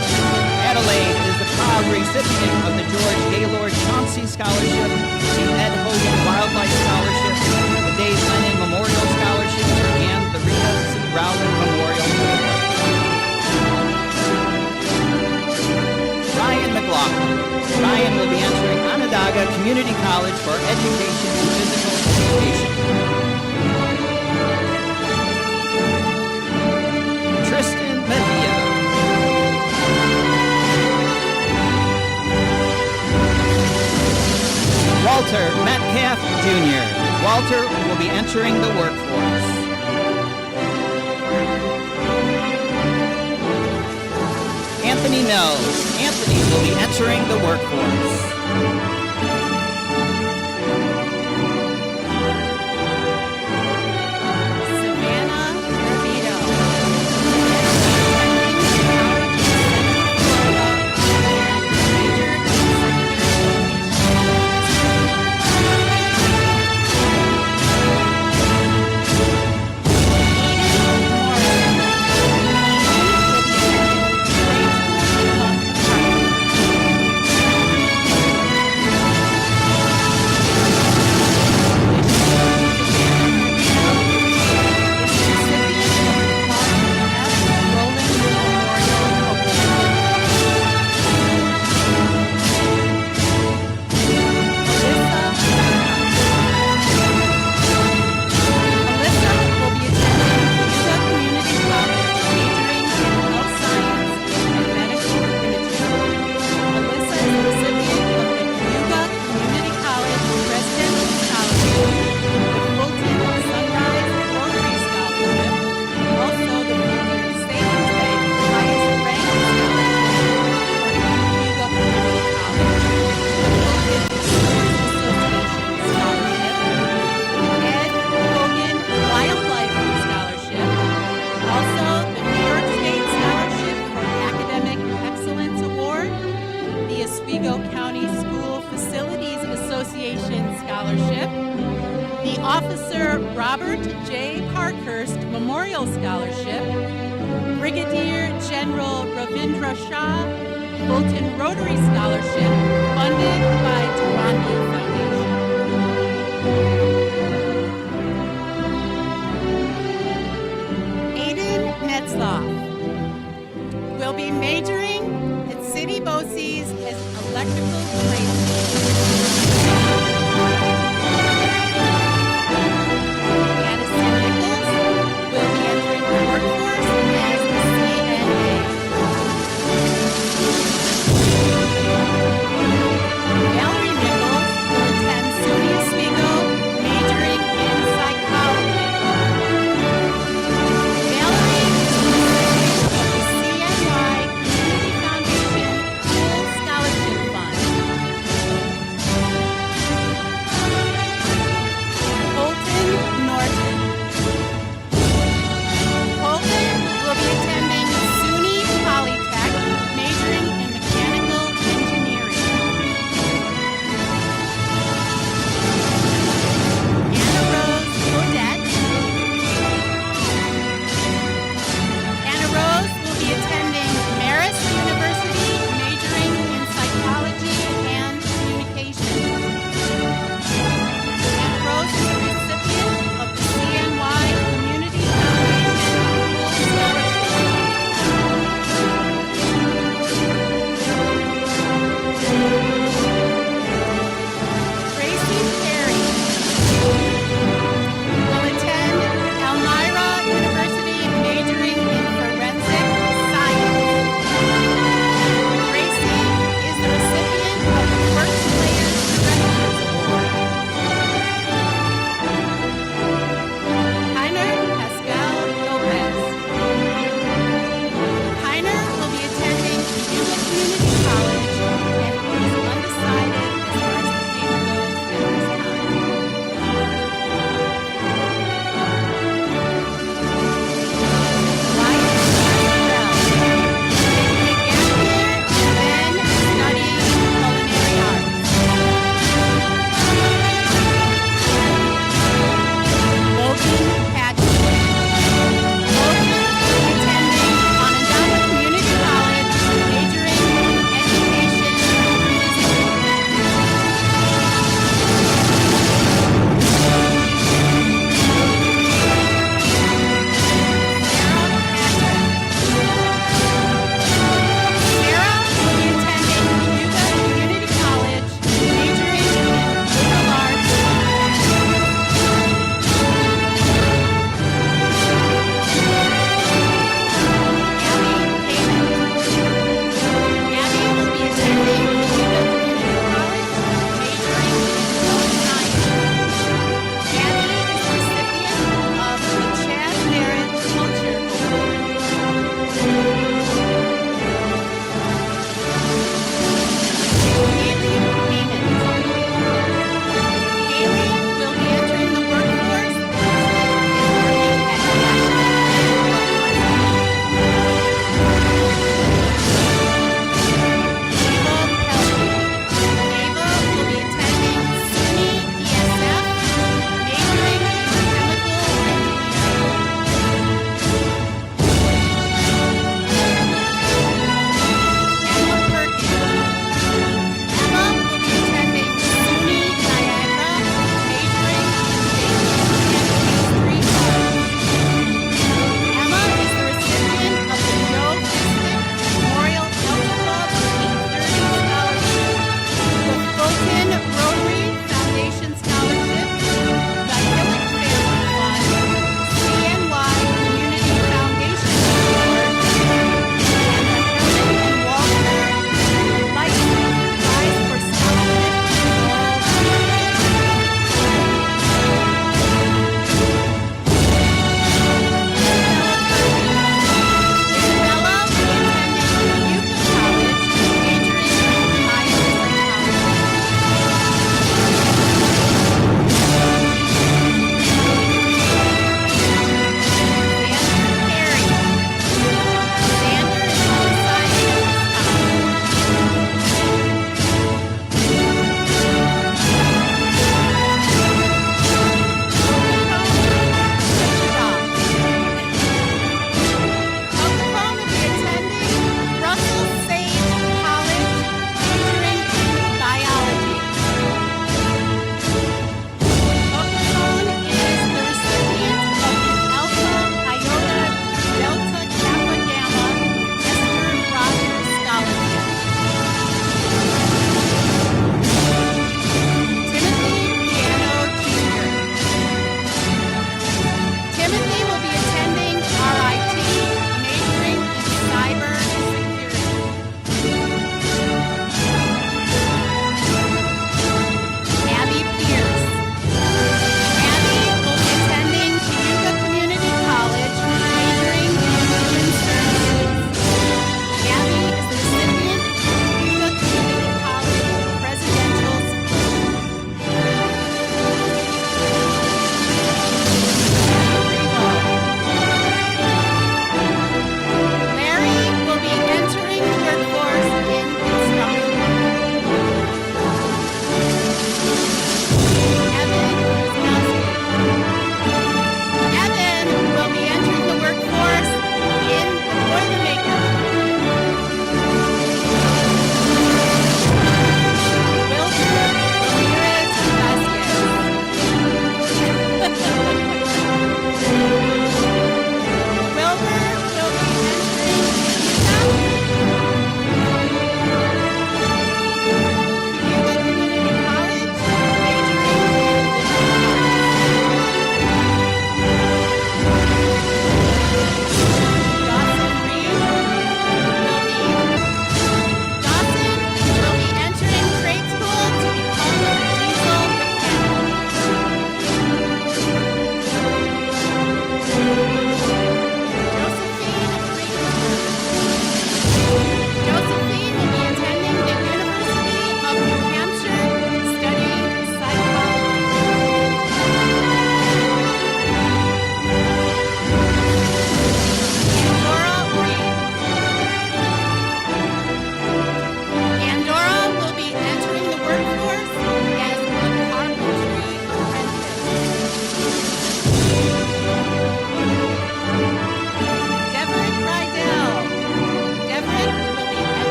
Adelaide is the proud recipient of the George Gaylord Chauncey Scholarship, the Ed Hogan Wildlife Scholarship, the Dave Lennon Memorial Scholarship, and the Rita C. Rowland Memorial Award. Ryan McLaughlin. Ryan will be entering Onondaga Community College for education in physical education. Tristan Mejia. Walter Metcalf Jr. Walter will be entering the workforce. Anthony Mills. Anthony will be entering the workforce. Officer Robert J. Parkhurst Memorial Scholarship, Brigadier General Ravindra Shah Fulton Rotary Scholarship, funded by Durrani Foundation. Aiden Metzloff will be majoring at City BOCES as electrical tradesman.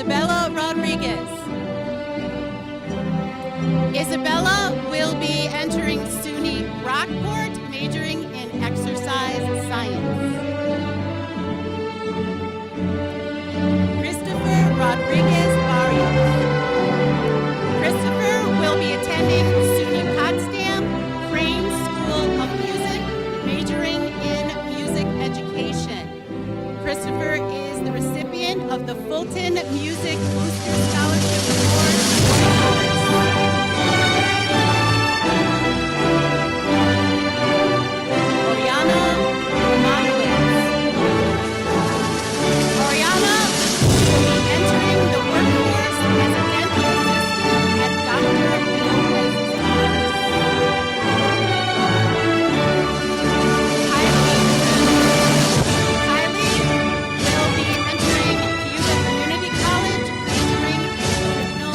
Isabella Rodriguez. Isabella will be entering SUNY Rockport, majoring in exercise science. Christopher Rodriguez Barrios. Christopher will be attending SUNY Potsdam Crane School of Music, majoring in music education. Christopher is the recipient of the Fulton Music Booster Scholarship Award. Oriana Romanowitz. Oriana will be entering the workforce as a dental assistant at Dr. Lopez's office. Kylie will be entering Cuba Community College, majoring in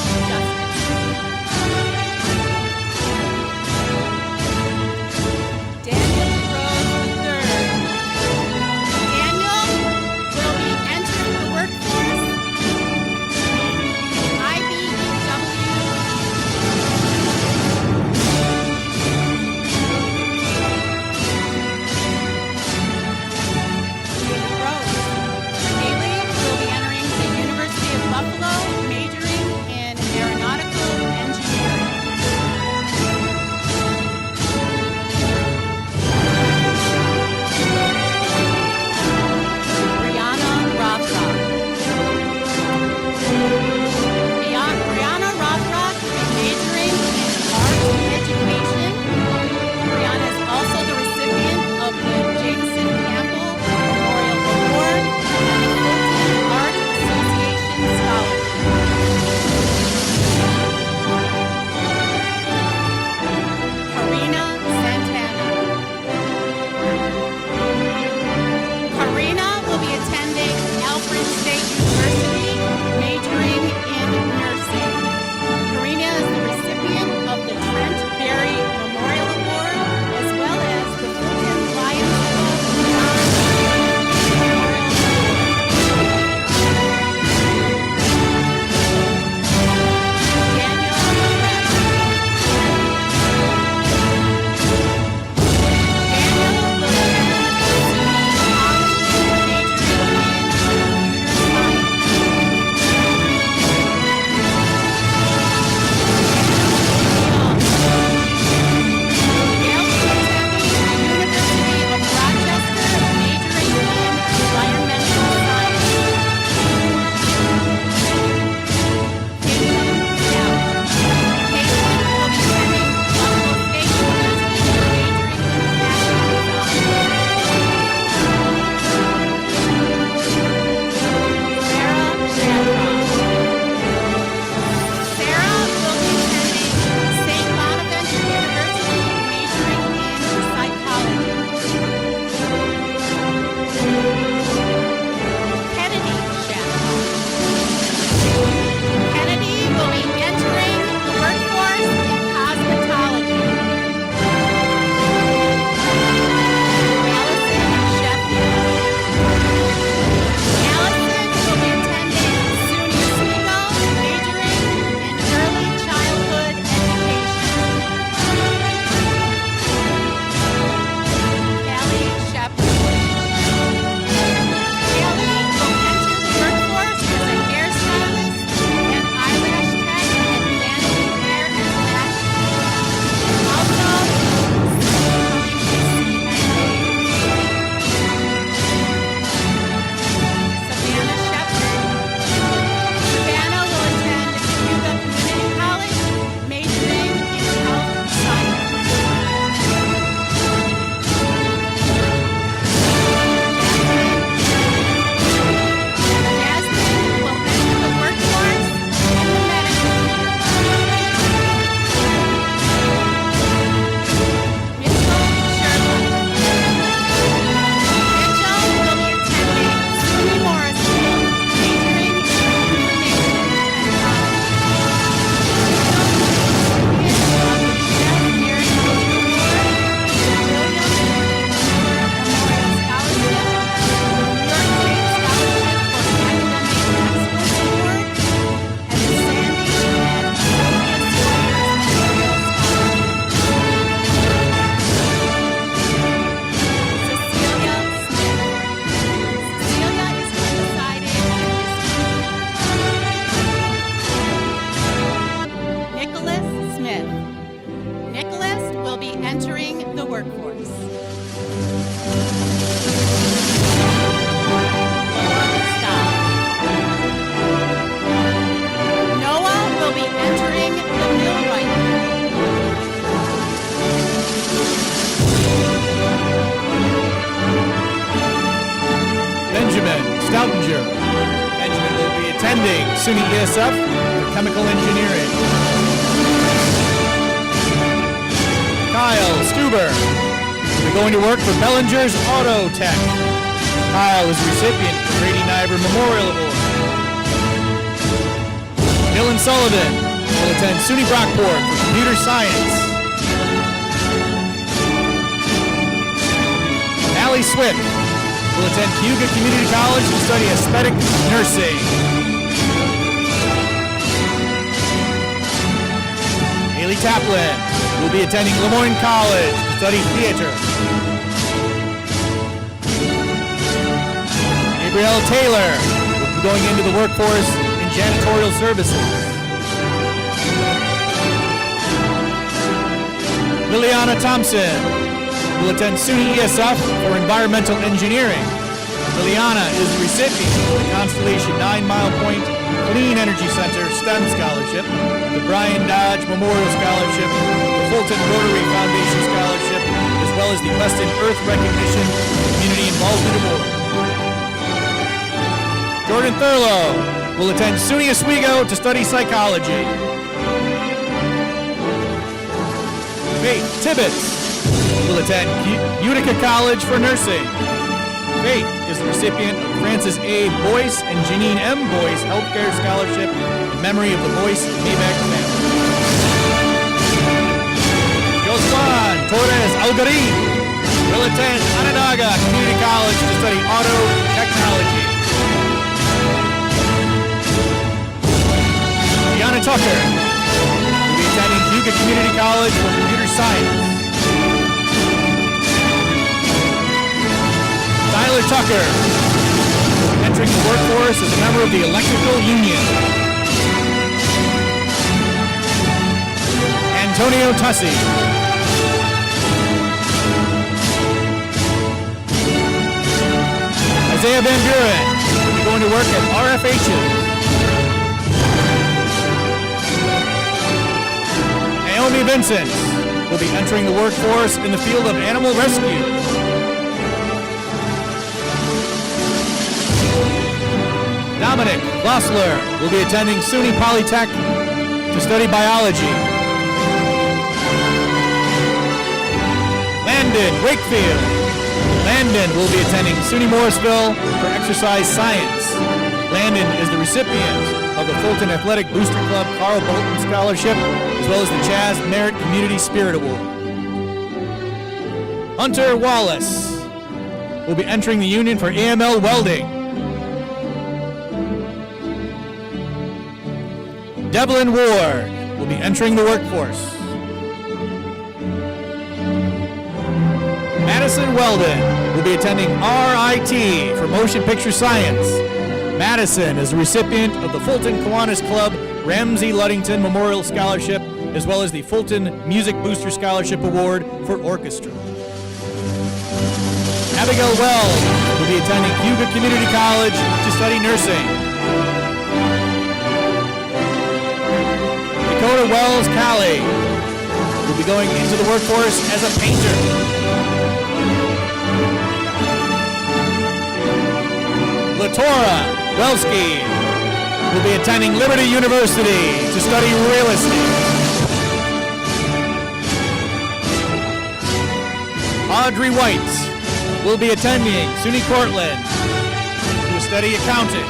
attending SUNY ESF for chemical engineering. Kyle Stuber will be going to work for Bellinger's Auto Tech. Kyle is the recipient of the Grady Niver Memorial Award. Dylan Sullivan will attend SUNY Brockport for computer science. Allie Swift will attend Cayuga Community College to study aesthetic nursing. Haley Taplin will be attending Lemoyne College to study theater. Gabrielle Taylor will be going into the workforce in janitorial services. Liliana Thompson will attend SUNY ESF for environmental engineering. Liliana is the recipient of the Constellation 9 Mile Point Clean Energy Center STEM Scholarship, the Brian Dodge Memorial Scholarship, the Fulton Rotary Foundation Scholarship, as well as the Weston Earth Recognition Community Involvement Award. Jordan Thurlow will attend SUNY Oswego to study psychology. Faith Tibbetts will attend Utica College for nursing. Faith is the recipient of Francis A. Boyce and Janine M. Boyce Healthcare Scholarship in memory of the Boyce and Mabeck family. Josuan Torres Algarin will attend Onondaga Community College to study auto technology. Deanna Tucker will be attending Cayuga Community College for computer science. Tyler Tucker, entering the workforce as a member of the electrical union. Antonio Tussi. Isaiah Van Buren will be going to work at RFH's. Naomi Vincent will be entering the workforce in the field of animal rescue. Dominic Vossler will be attending SUNY Polytech to study biology. Landon Wakefield. Landon will be attending SUNY Morrisville for exercise science. Landon is the recipient of the Fulton Athletic Booster Club Carl Bolton Scholarship, as well as the Chaz Merit Community Spirit Award. Hunter Wallace will be entering the union for AML welding. Devlin Ward will be entering the workforce. Madison Weldon will be attending RIT for motion picture science. Madison is a recipient of the Fulton Kiwanis Club Ramsey Luddington Memorial Scholarship, as well as the Fulton Music Booster Scholarship Award for orchestra. Abigail Wells will be attending Cayuga Community College to study nursing. Dakota Wells Callie will be going into the workforce as a painter. Latora Welsky will be attending Liberty University to study real estate. Audrey White will be attending SUNY Cortland to study accounting.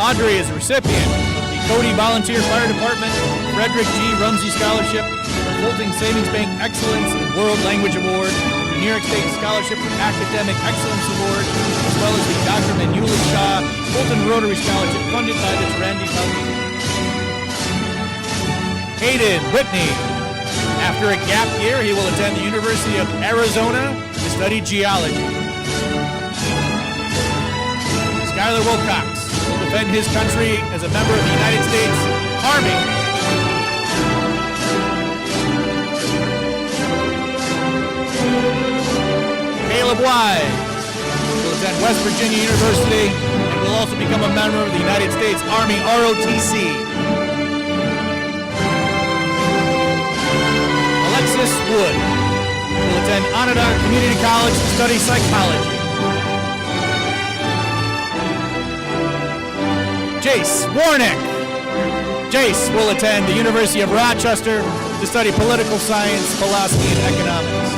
Audrey is a recipient of the Cody Volunteer Fire Department Frederick G. Rumsey Scholarship, the Fulton Savings Bank Excellence and World Language Award, the New York State Scholarship for Academic Excellence Award, as well as the Dr. Manuli Shah Fulton Rotary Scholarship funded by the Tarandi Foundation. Hayden Whitney. After a gap year, he will attend the University of Arizona to study geology. Skylar Wilcox will defend his country as a member of the United States Army. Caleb Wise will attend West Virginia University and will also become a member of the United States Army ROTC. Alexis Wood will attend Onondaga Community College to study psychology. Jace Warnick. Jace will attend the University of Rochester to study political science, philosophy, and economics.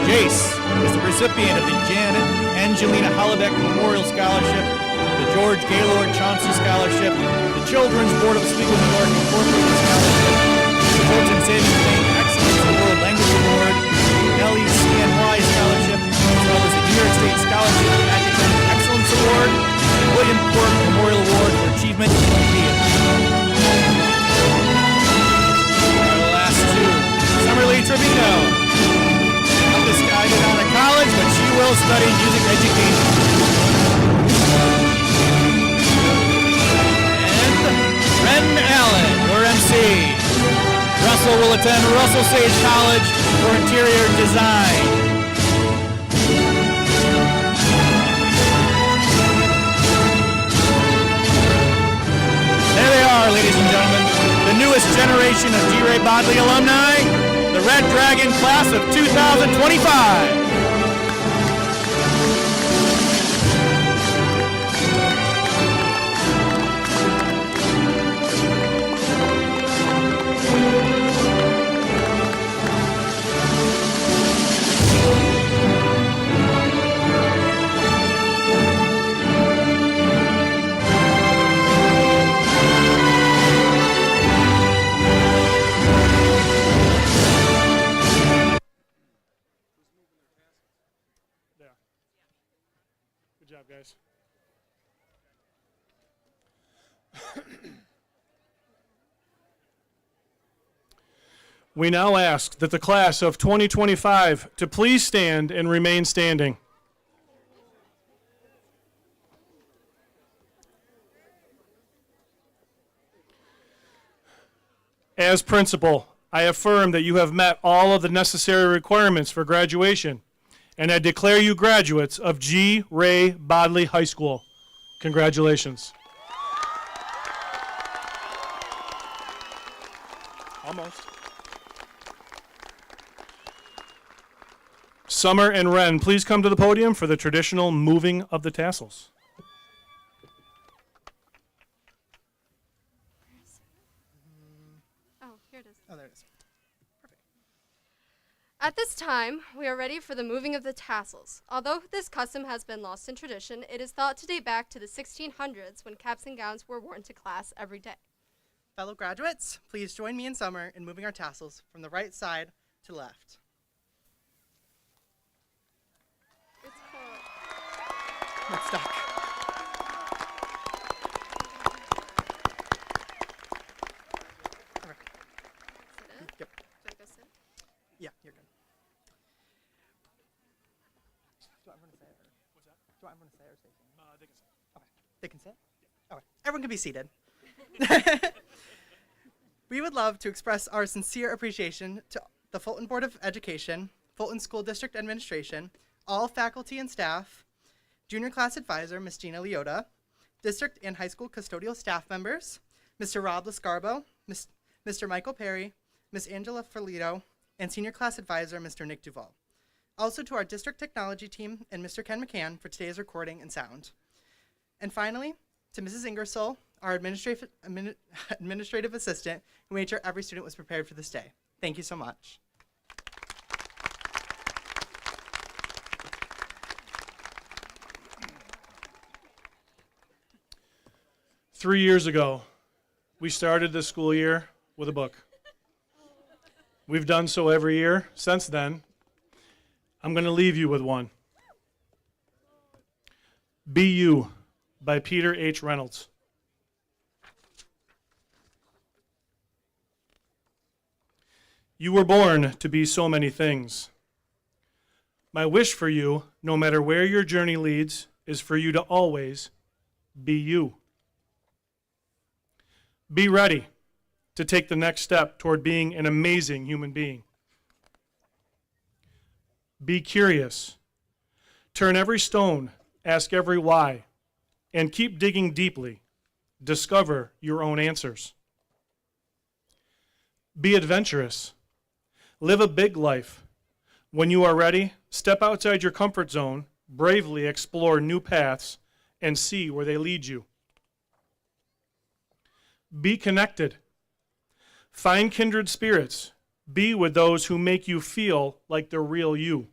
Jace is the recipient of the Janet Angelina Hollebeck Memorial Scholarship, the George Gaylord Chauncey Scholarship, the Children's Board of Oswego, New York Incorporated Scholarship, the Fulton Savings Bank Excellence in World Language Award, Nellie CNY Scholarship, as well as the New York State Scholarship and Academic Excellence Award, and William Quirk Memorial Award for Achievement in Theater. Our last two, Summerlee Trevino. Not decided on a college, but she will study music education. And Ren Allen, your MC. Russell will attend Russell Sage College for interior design. There they are, ladies and gentlemen, the newest generation of G. Ray Bodley alumni, the Red Dragon class of 2025. Good job, guys. We now ask that the class of 2025 to please stand and remain standing. As principal, I affirm that you have met all of the necessary requirements for graduation, and I declare you graduates of G. Ray Bodley High School. Congratulations. Almost. Summer and Ren, please come to the podium for the traditional moving of the tassels. Oh, here it is. Oh, there it is. At this time, we are ready for the moving of the tassels. Although this custom has been lost in tradition, it is thought to date back to the 1600s when caps and gowns were worn to class every day. Fellow graduates, please join me in Summer in moving our tassels from the right side to left. It's cool. It's stuck. Okay. Sit it. Yep. Do I go sit? Yeah, you're good. Do I want to say it? What's that? Do I want to say it or say it? They can say. Okay. They can sit? Okay. Everyone can be seated. We would love to express our sincere appreciation to the Fulton Board of Education, Fulton School District Administration, all faculty and staff, Junior Class Advisor, Ms. Gina Leota, district and high school custodial staff members, Mr. Rob Lascarbo, Mr. Michael Perry, Ms. Angela Ferlito, and Senior Class Advisor, Mr. Nick Duval. Also to our district technology team and Mr. Ken McCann for today's recording and sound. And finally, to Mrs. Ingersoll, our administrative assistant, who made sure every student was prepared for this day. Thank you so much. Three years ago, we started this school year with a book. We've done so every year since then. I'm going to leave you with one. Be You by Peter H. Reynolds. You were born to be so many things. My wish for you, no matter where your journey leads, is for you to always be you. Be ready to take the next step toward being an amazing human being. Be curious. Turn every stone, ask every why, and keep digging deeply. Discover your own answers. Be adventurous. Live a big life. When you are ready, step outside your comfort zone, bravely explore new paths, and see where they lead you. Be connected. Find kindred spirits. Be with those who make you feel like the real you.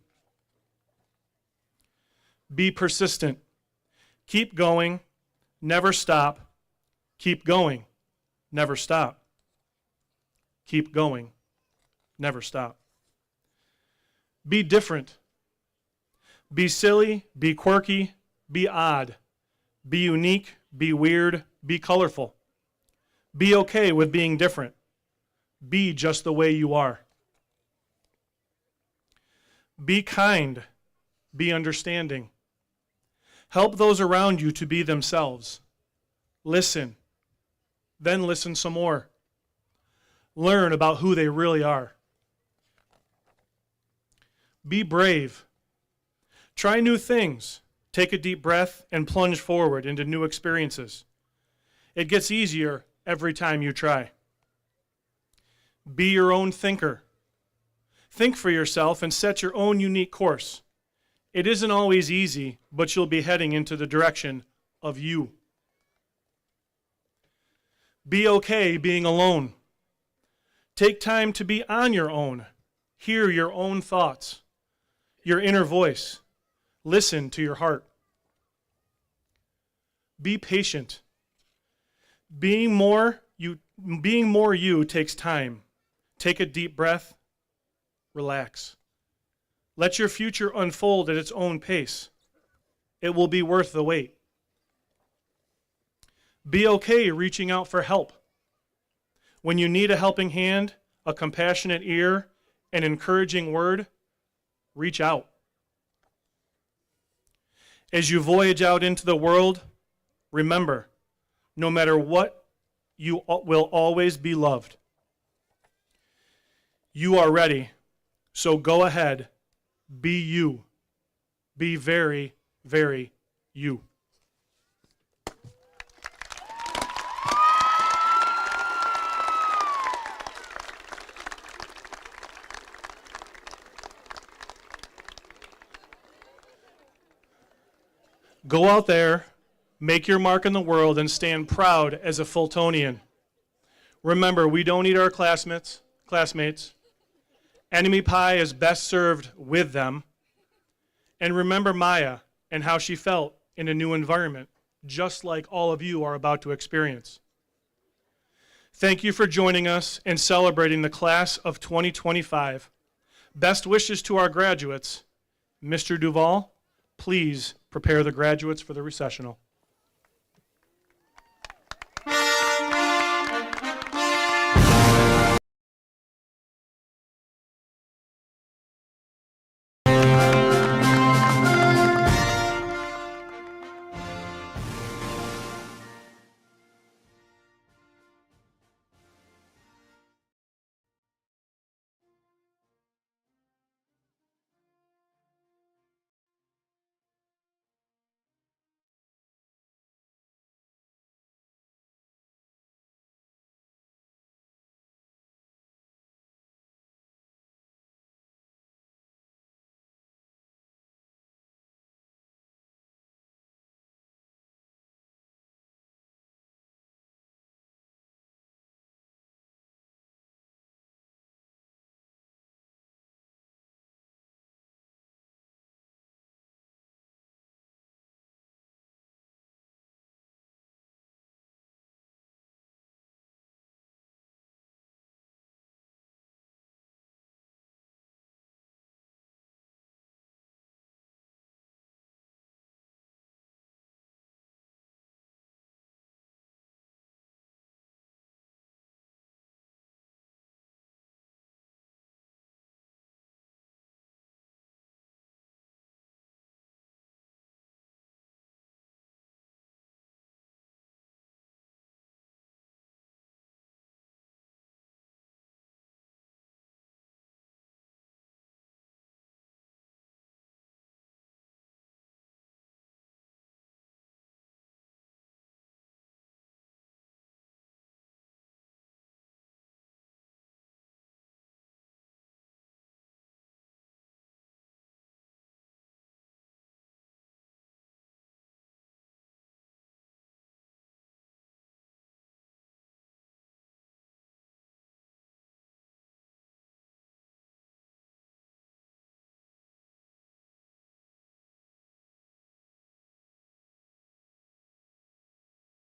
Be persistent. Keep going. Never stop. Keep going. Never stop. Keep going. Never stop. Be different. Be silly. Be quirky. Be odd. Be unique. Be weird. Be colorful. Be okay with being different. Be just the way you are. Be kind. Be understanding. Help those around you to be themselves. Listen. Then listen some more. Learn about who they really are. Be brave. Try new things. Take a deep breath and plunge forward into new experiences. It gets easier every time you try. Be your own thinker. Think for yourself and set your own unique course. It isn't always easy, but you'll be heading into the direction of you. Be okay being alone. Take time to be on your own. Hear your own thoughts, your inner voice. Listen to your heart. Be patient. Being more you takes time. Take a deep breath. Relax. Let your future unfold at its own pace. It will be worth the wait. Be okay reaching out for help. When you need a helping hand, a compassionate ear, an encouraging word, reach out. As you voyage out into the world, remember, no matter what, you will always be loved. You are ready, so go ahead, be you. Be very, very you. Go out there, make your mark in the world, and stand proud as a Fultonian. Remember, we don't eat our classmates. Enemy pie is best served with them. And remember Maya and how she felt in a new environment, just like all of you are about to experience. Thank you for joining us and celebrating the class of 2025. Best wishes to our graduates. Mr. Duval, please prepare the graduates for the recessional.